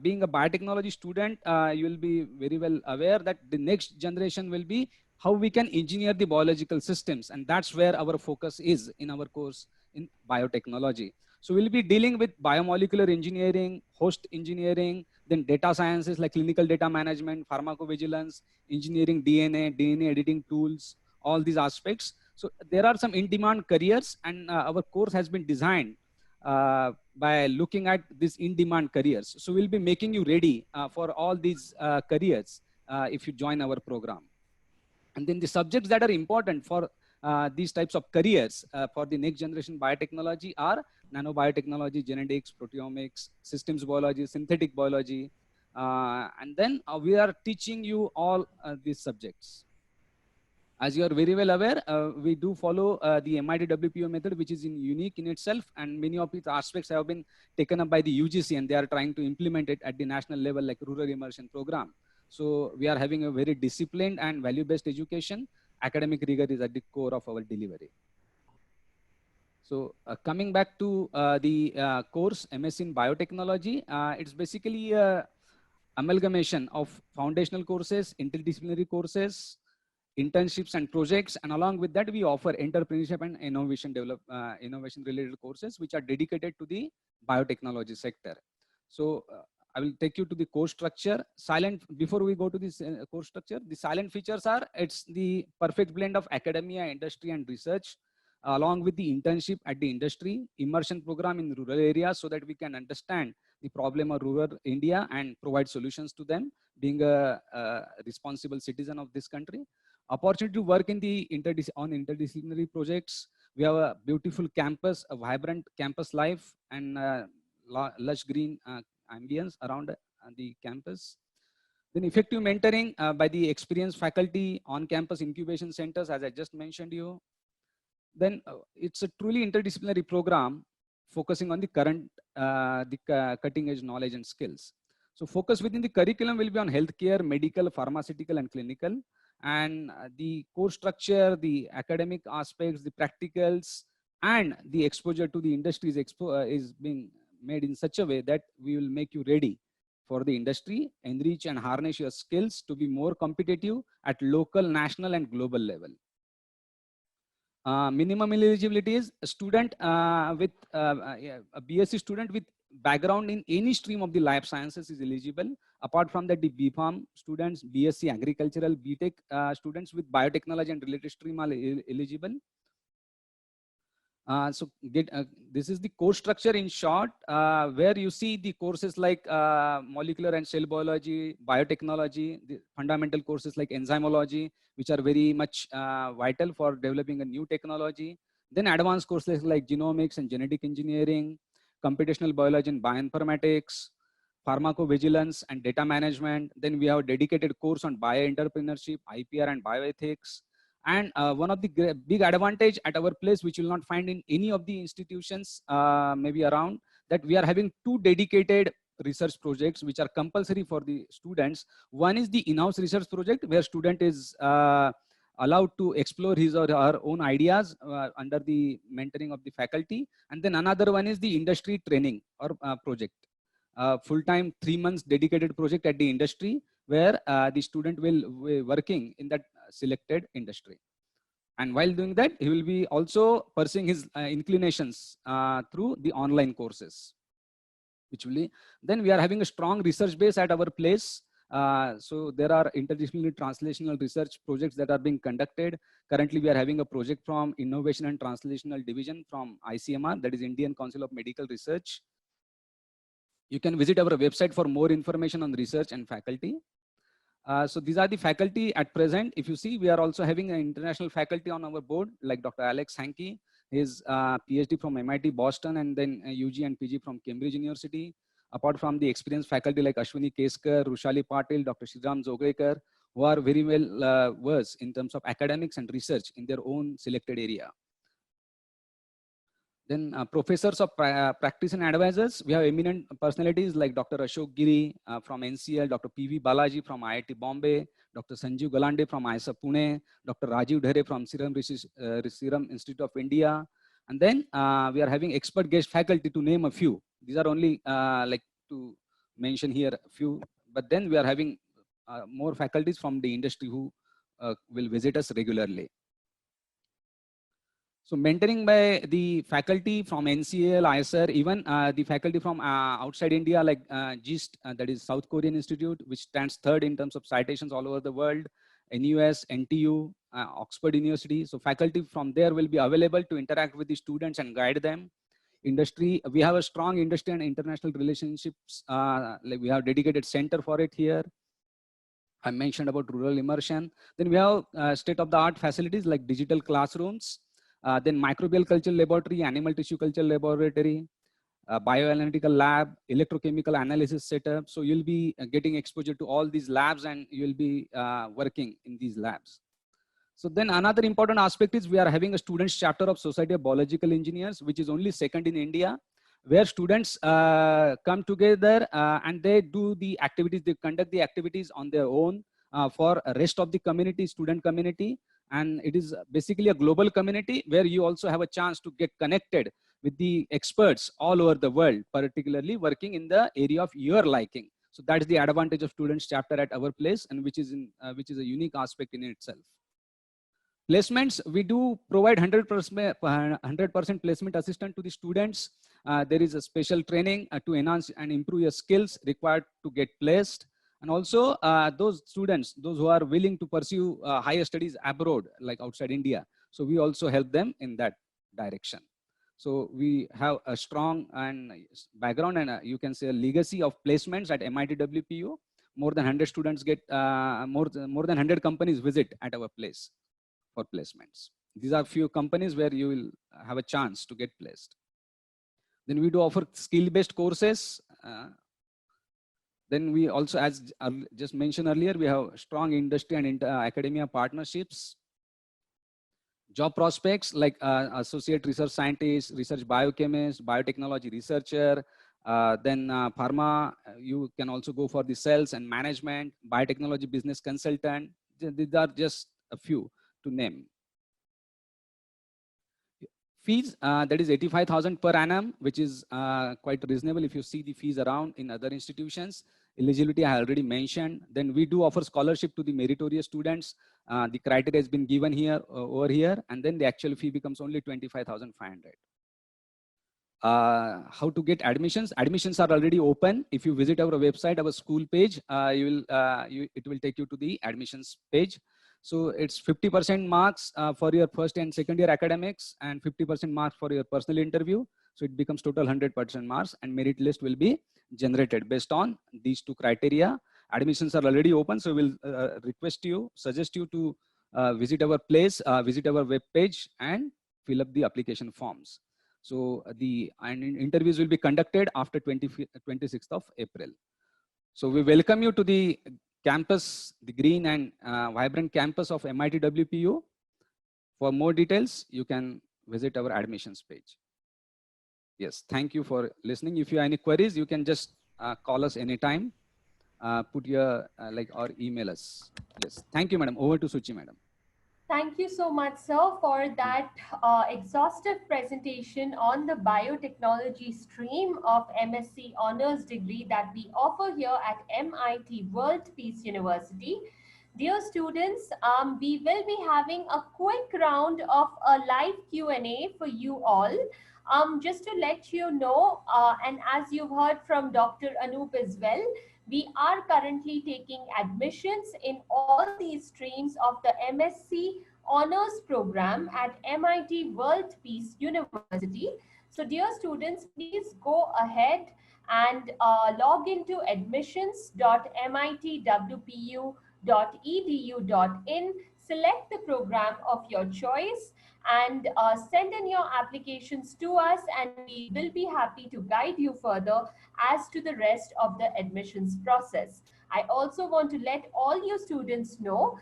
Being a biotechnology student, you will be very well aware that the next generation will be how we can engineer the biological systems. And that's where our focus is in our course in biotechnology. So we'll be dealing with biomolecular engineering, host engineering, then data sciences like clinical data management, pharmacovigilance, engineering DNA editing tools, all these aspects. So there are some in-demand careers, and our course has been designed by looking at these in-demand careers. So we'll be making you ready for all these careers if you join our program. And then the subjects that are important for these types of careers for the next generation biotechnology are nanobiotechnology, genetics, proteomics, systems biology, synthetic biology. And then we are teaching you all these subjects. As you are very well aware, we do follow the MIT WPO method, which is unique in itself, and many of its aspects have been taken up by the UGC, and they are trying to implement it at the national level, like rural immersion program. So we are having a very disciplined and value-based education. Academic rigor is at the core of our delivery. So coming back to the course MS in Biotechnology, it's basically a amalgamation of foundational courses, interdisciplinary courses, internships and projects, and along with that we offer entrepreneurship and innovation related courses which are dedicated to the biotechnology sector. So I will take you to the course structure. Before we go to this course structure, the silent features are, it's the perfect blend of academia, industry and research, along with the internship at the industry, immersion program in rural areas so that we can understand the problem of rural India and provide solutions to them, being a responsible citizen of this country. Opportunity to work in the interdisciplinary projects. We have a beautiful campus, a vibrant campus life, and lush green ambience around the campus. Then effective mentoring by the experienced faculty, on-campus incubation centers, as I just mentioned you. Then it's a truly interdisciplinary program focusing on the current, cutting edge knowledge and skills. So focus within the curriculum will be on healthcare, medical, pharmaceutical and clinical. And the course structure, the academic aspects, the practicals, and the exposure to the industry is being made in such a way that we will make you ready for the industry, enrich and harness your skills to be more competitive at local, national, and global level. Minimum eligibility is a student with a BSc student with background in any stream of the life sciences is eligible. Apart from that, the BPharm students, BSc agricultural, BTech students with biotechnology and related stream are eligible. This is the course structure in short, where you see the courses like molecular and cell biology, biotechnology, the fundamental courses like enzymology, which are very much vital for developing a new technology. Then advanced courses like genomics and genetic engineering, computational biology and bioinformatics, pharmacovigilance and data management. Then we have a dedicated course on bioentrepreneurship, IPR and bioethics. And one of the big advantage at our place, which you will not find in any of the institutions maybe around, that we are having 2 dedicated research projects which are compulsory for the students. One is the in-house research project where student is allowed to explore his or her own ideas under the mentoring of the faculty. And then another one is the industry training or project. Full-time 3 months dedicated project at the industry where the student will be working in that selected industry. And while doing that, he will be also pursuing his inclinations through the online courses. Then we are having a strong research base at our place. So there are interdisciplinary translational research projects that are being conducted. Currently, we are having a project from Innovation and Translational Division from ICMR, that is Indian Council of Medical Research. You can visit our website for more information on research and faculty. So these are the faculty at present. If you see, we are also having an international faculty on our board, like Dr. Alex Hankey. His PhD from MIT Boston, and then UG and PG from Cambridge University. Apart from the experienced faculty like Ashwini Keskar, Rushali Patil, Dr. Shriram Zogekar, who are very well versed in terms of academics and research in their own selected area. Then professors of practice and advisors, we have eminent personalities like Dr. Ashok Giri from NCL, Dr. PV Balaji from IIT Bombay, Dr. Sanjeev Galande from IISA Pune, Dr. Rajiv Dhare from Serum Institute of India. And then we are having expert guest faculty, to name a few. These are only like to mention here a few, but then we are having more faculties from the industry who will visit us regularly. So mentoring by the faculty from NCL, ISR, even the faculty from outside India, like GIST, that is South Korean Institute, which stands 3rd in terms of citations all over the world, NUS, NTU, Oxford University. So faculty from there will be available to interact with the students and guide them. Industry, we have a strong industry and international relationships. Like we have dedicated center for it here. I mentioned about rural immersion. Then we have state-of-the-art facilities like digital classrooms. Then microbial culture laboratory, animal tissue culture laboratory, bioanalytical lab, electrochemical analysis setup. So you'll be getting exposure to all these labs and you'll be working in these labs. So then another important aspect is we are having a students chapter of Society of Biological Engineers, which is only 2nd in India, where students come together and they do the activities, they conduct the activities on their own for rest of the community, student community. And it is basically a global community where you also have a chance to get connected with the experts all over the world, particularly working in the area of your liking. So that's the advantage of students chapter at our place, and which is a unique aspect in itself. Placements, we do provide 100% placement assistance to the students. There is a special training to enhance and improve your skills required to get placed. And also those students, those who are willing to pursue higher studies abroad, like outside India. So we also help them in that direction. So we have a strong and background and you can say a legacy of placements at MIT WPU. More than 100 students get, more than 100 companies visit at our place for placements. These are few companies where you will have a chance to get placed. Then we do offer skill-based courses. Then we also, as just mentioned earlier, we have strong industry and academia partnerships. Job prospects like associate research scientist, research biochemist, biotechnology researcher, then pharma, you can also go for the sales and management, biotechnology business consultant. These are just a few to name. Fees, that is 85,000 per annum, which is quite reasonable if you see the fees around in other institutions. Eligibility I already mentioned. Then we do offer scholarship to the meritorious students. The criteria has been given here, over here, and then the actual fee becomes only 25,500. How to get admissions? Admissions are already open. If you visit our website, our school page, it will take you to the admissions page. So it's 50% marks for your first and second year academics and 50% marks for your personal interview. So it becomes total 100% marks, and merit list will be generated based on these two criteria. Admissions are already open. So we'll suggest you to visit our place, visit our web page and fill up the application forms. So the interviews will be conducted after 26th of April. So we welcome you to the campus, the green and vibrant campus of MIT WPU. For more details, you can visit our admissions page. Yes, thank you for listening. If you have any queries, you can just call us anytime, put your or email us. Yes, thank you, madam. Over to Suchi, madam. Thank you so much, sir, for that exhaustive presentation on the biotechnology stream of MSc honors degree that we offer here at MIT World Peace University. Dear students, we will be having a quick round of a live Q&A for you all. Just to let you know, and as you've heard from Dr. Anup as well, we are currently taking admissions in all these streams of the MSc honors program at MIT World Peace University. So dear students, please go ahead and log into admissions.mitwpu.edu.in, select the program of your choice, and send in your applications to us, and we will be happy to guide you further as to the rest of the admissions process. I also want to let all you students know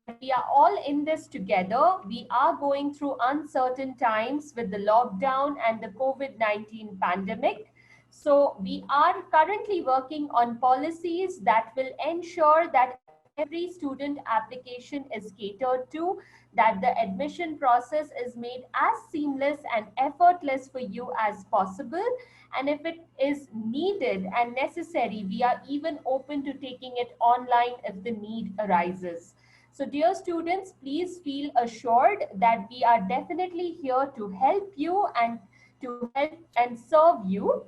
that we are all in this together. We are going through uncertain times with the lockdown and the COVID-19 pandemic. So we are currently working on policies that will ensure that every student application is catered to, that the admission process is made as seamless and effortless for you as possible. And if it is needed and necessary, we are even open to taking it online if the need arises. So dear students, please feel assured that we are definitely here to help you and to help and serve you.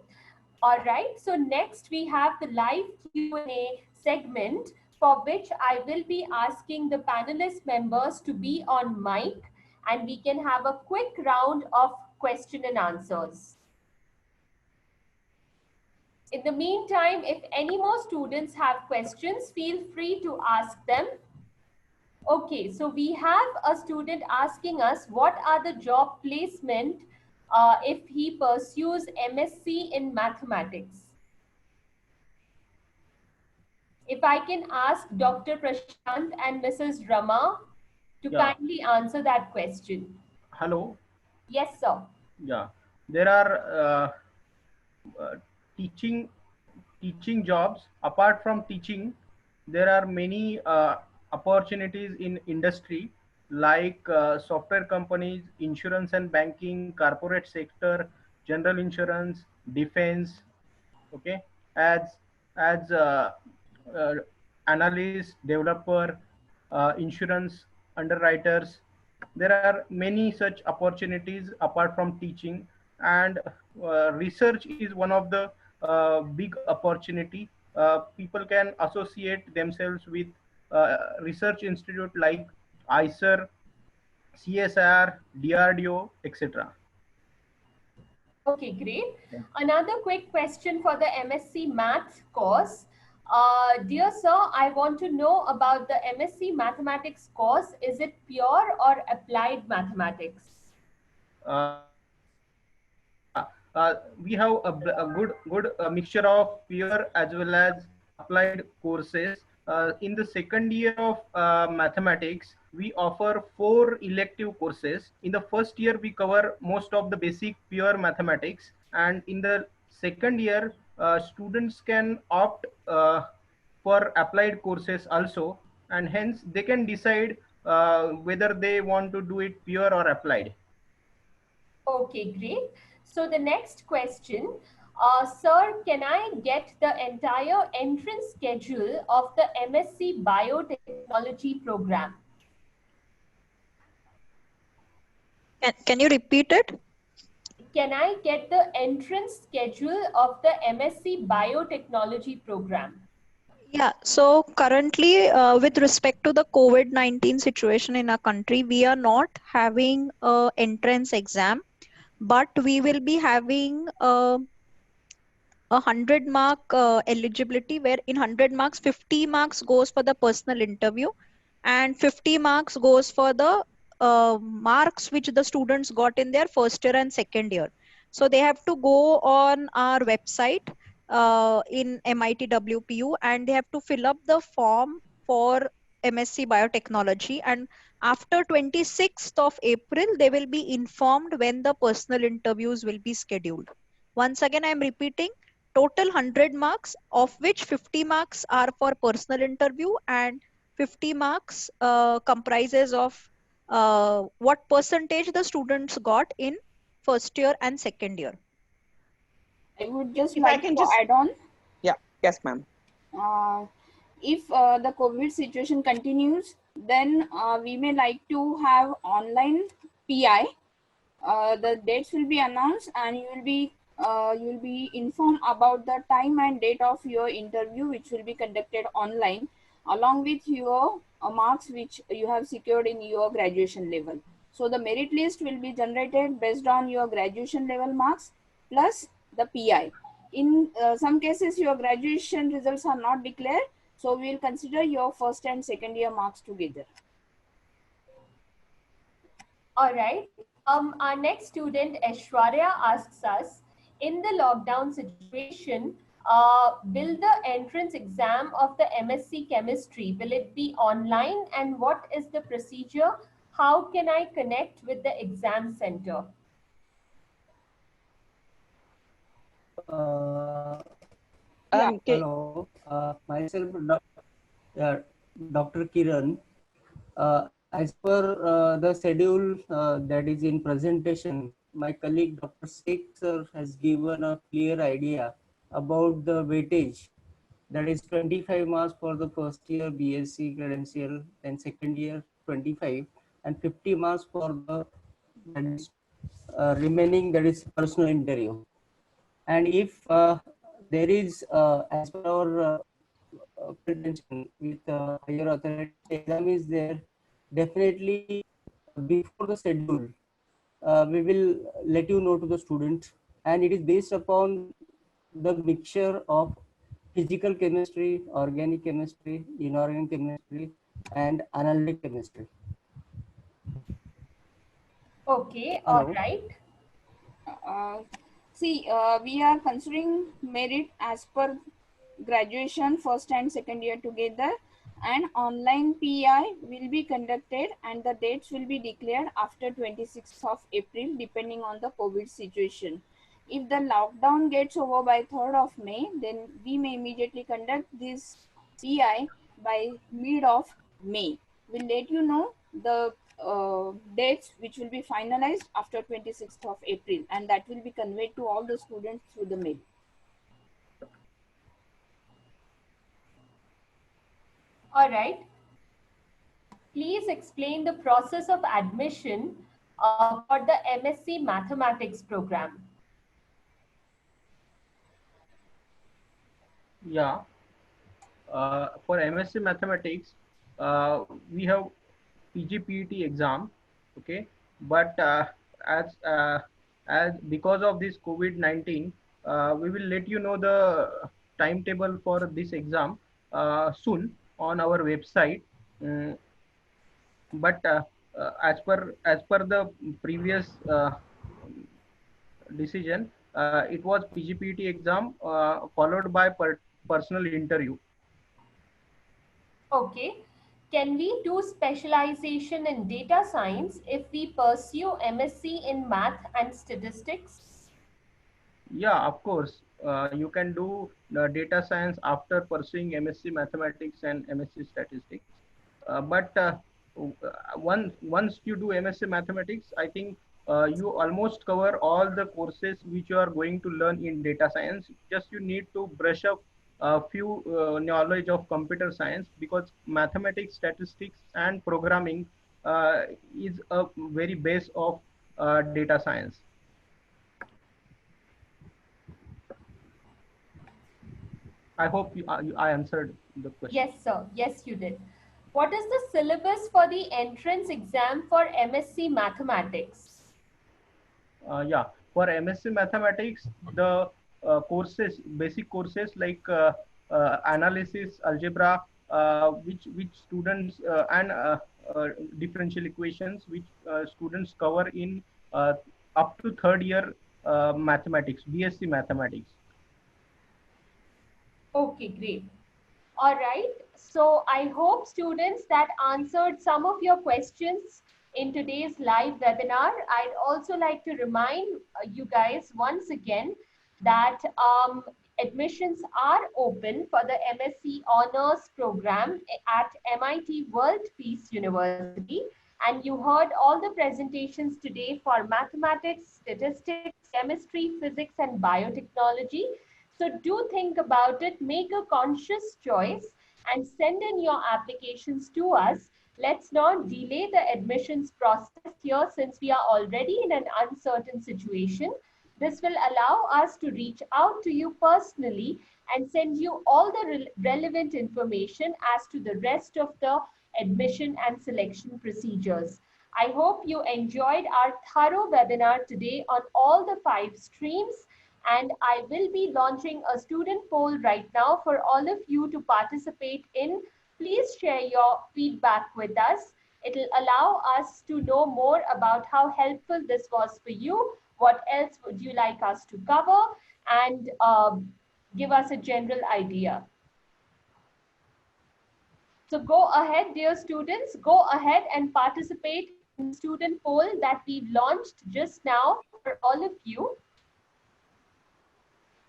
All right, so next we have the live Q&A segment, for which I will be asking the panelist members to be on mic, and we can have a quick round of question and answers. In the meantime, if any more students have questions, feel free to ask them. Okay, so we have a student asking us, what are the job placement if he pursues MSc in mathematics? If I can ask Dr. Prashant and Mrs. Rama to kindly answer that question. Hello. Yes, sir. Yeah, there are teaching jobs. Apart from teaching, there are many opportunities in industry, like software companies, insurance and banking, corporate sector, general insurance, defense. Okay, as analyst, developer, insurance underwriters. There are many such opportunities apart from teaching, and research is one of the big opportunity. People can associate themselves with research institute like ICER, CSIR, DRDO, etc. Okay, great. Another quick question for the MSc Math course. Dear sir, I want to know about the MSc Mathematics course. Is it pure or applied mathematics? We have a good mixture of pure as well as applied courses. In the second year of mathematics, we offer 4 elective courses. In the first year, we cover most of the basic pure mathematics, and in the second year, students can opt for applied courses also, and hence they can decide whether they want to do it pure or applied. Okay, great. So the next question, sir, can I get the entire entrance schedule of the MSc Biotechnology program? Can you repeat it? Can I get the entrance schedule of the MSc Biotechnology program? Yeah, so currently with respect to the COVID-19 situation in our country, we are not having an entrance exam, but we will be having a 100-mark eligibility, where in 100 marks, 50 marks goes for the personal interview and 50 marks goes for the marks which the students got in their first year and second year. So they have to go on our website in MIT WPU, and they have to fill up the form for MSc Biotechnology. And after 26th of April, they will be informed when the personal interviews will be scheduled. Once again, I am repeating, total 100 marks, of which 50 marks are for personal interview and 50 marks comprises of what percentage the students got in first year and second year. I would just If I like can to just- add on. Yeah, yes, ma'am. If the COVID situation continues, then we may like to have online PI. The dates will be announced, and you will be informed about the time and date of your interview, which will be conducted online, along with your marks which you have secured in your graduation level. So the merit list will be generated based on your graduation level marks plus the PI. In some cases, your graduation results are not declared, so we will consider your first and second year marks together. All right. Our next student, Aishwarya, asks us, in the lockdown situation, will the entrance exam of the MSc Chemistry, will it be online, and what is the procedure? How can I connect with the exam center? Hello, myself, Dr. Kiran. As per the schedule that is in presentation, my colleague Dr. Sheikh sir has given a clear idea about the weightage. That is 25 marks for the first year BSc credential, and second year 25, and 50 marks for the that is, remaining, that is personal interview. And if there is, as per our pretension with higher authority, exam is there, definitely before the schedule, we will let you know to the student, and it is based upon the mixture of physical chemistry, organic chemistry, inorganic chemistry, and analytic chemistry. Okay, Hello. all right. We are considering merit as per graduation first and second year together, and online PI will be conducted, and the dates will be declared after 26th of April depending on the COVID situation. If the lockdown gets over by 3rd of May, then we may immediately conduct this PI by mid of May. We'll let you know the dates which will be finalized after 26th of April, and that will be conveyed to all the students through the mail. All right. Please explain the process of admission for the MSc Mathematics program. Yeah. For MSc Mathematics, we have PGPET exam, okay, but as because of this COVID-19, we will let you know the timetable for this exam soon on our website. But as per the previous decision, it was PGPET exam followed by personal interview. Okay. Can we do specialization in data science if we pursue MSc in math and statistics? Yeah, of course. You can do data science after pursuing MSc Mathematics and MSc Statistics. But once you do MSc Mathematics, I think you almost cover all the courses which you are going to learn in data science. Just you need to brush up a few knowledge of computer science, because mathematics, statistics, and programming is a very base of data science. I hope I answered the question. Yes, sir. Yes, you did. What is the syllabus for the entrance exam for MSc Mathematics? Yeah, for MSc Mathematics, the basic courses like analysis, algebra, which students and differential equations, which students cover in up to third year mathematics, BSc Mathematics. Okay, great. All right. So I hope students that answered some of your questions in today's live webinar. I'd also like to remind you guys once again that admissions are open for the MSc Honors Program at MIT World Peace University. And you heard all the presentations today for mathematics, statistics, chemistry, physics, and biotechnology. So do think about it, make a conscious choice and send in your applications to us. Let's not delay the admissions process here since we are already in an uncertain situation. This will allow us to reach out to you personally and send you all the relevant information as to the rest of the admission and selection procedures. I hope you enjoyed our thorough webinar today on all the 5 streams. And I will be launching a student poll right now for all of you to participate in. Please share your feedback with us. It will allow us to know more about how helpful this was for you. What else would you like us to cover? And give us a general idea. So go ahead, dear students, go ahead and participate in the student poll that we've launched just now for all of you.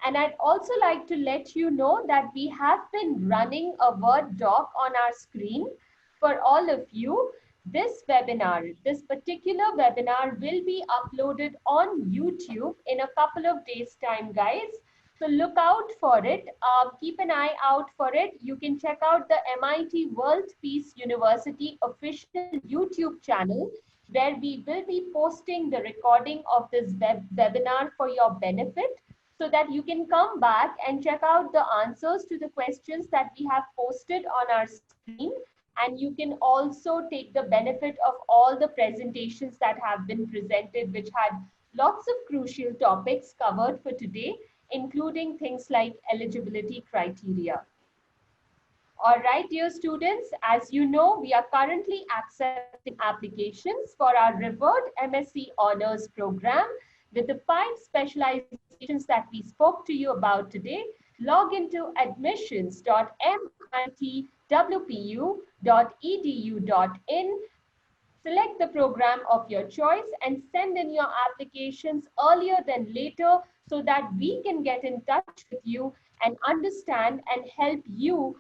And I'd also like to let you know that we have been running a Word doc on our screen for all of you. This webinar, this particular webinar will be uploaded on YouTube in a couple of days' time, guys. So look out for it. Keep an eye out for it. You can check out the MIT World Peace University official YouTube channel, where we will be posting the recording of this webinar for your benefit, so that you can come back and check out the answers to the questions that we have posted on our screen. And you can also take the benefit of all the presentations that have been presented, which had lots of crucial topics covered for today, including things like eligibility criteria. All right, dear students, as you know, we are currently accepting applications for our revered MSc Honors Program with the 5 specializations that we spoke to you about today. Log into admissions.mitwpu.edu.in, select the program of your choice and send in your applications earlier than later so that we can get in touch with you and understand and help you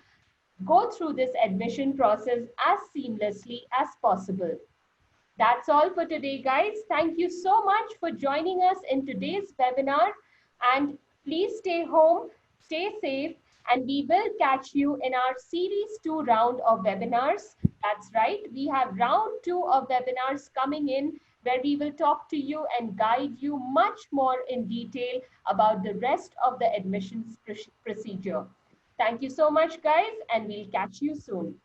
go through this admission process as seamlessly as possible. That's all for today, guys. Thank you so much for joining us in today's webinar. And please stay home, stay safe, and we will catch you in our series 2 round of webinars. That's right. We have round 2 of webinars coming in, where we will talk to you and guide you much more in detail about the rest of the admissions procedure. Thank you so much, guys, and we'll catch you soon.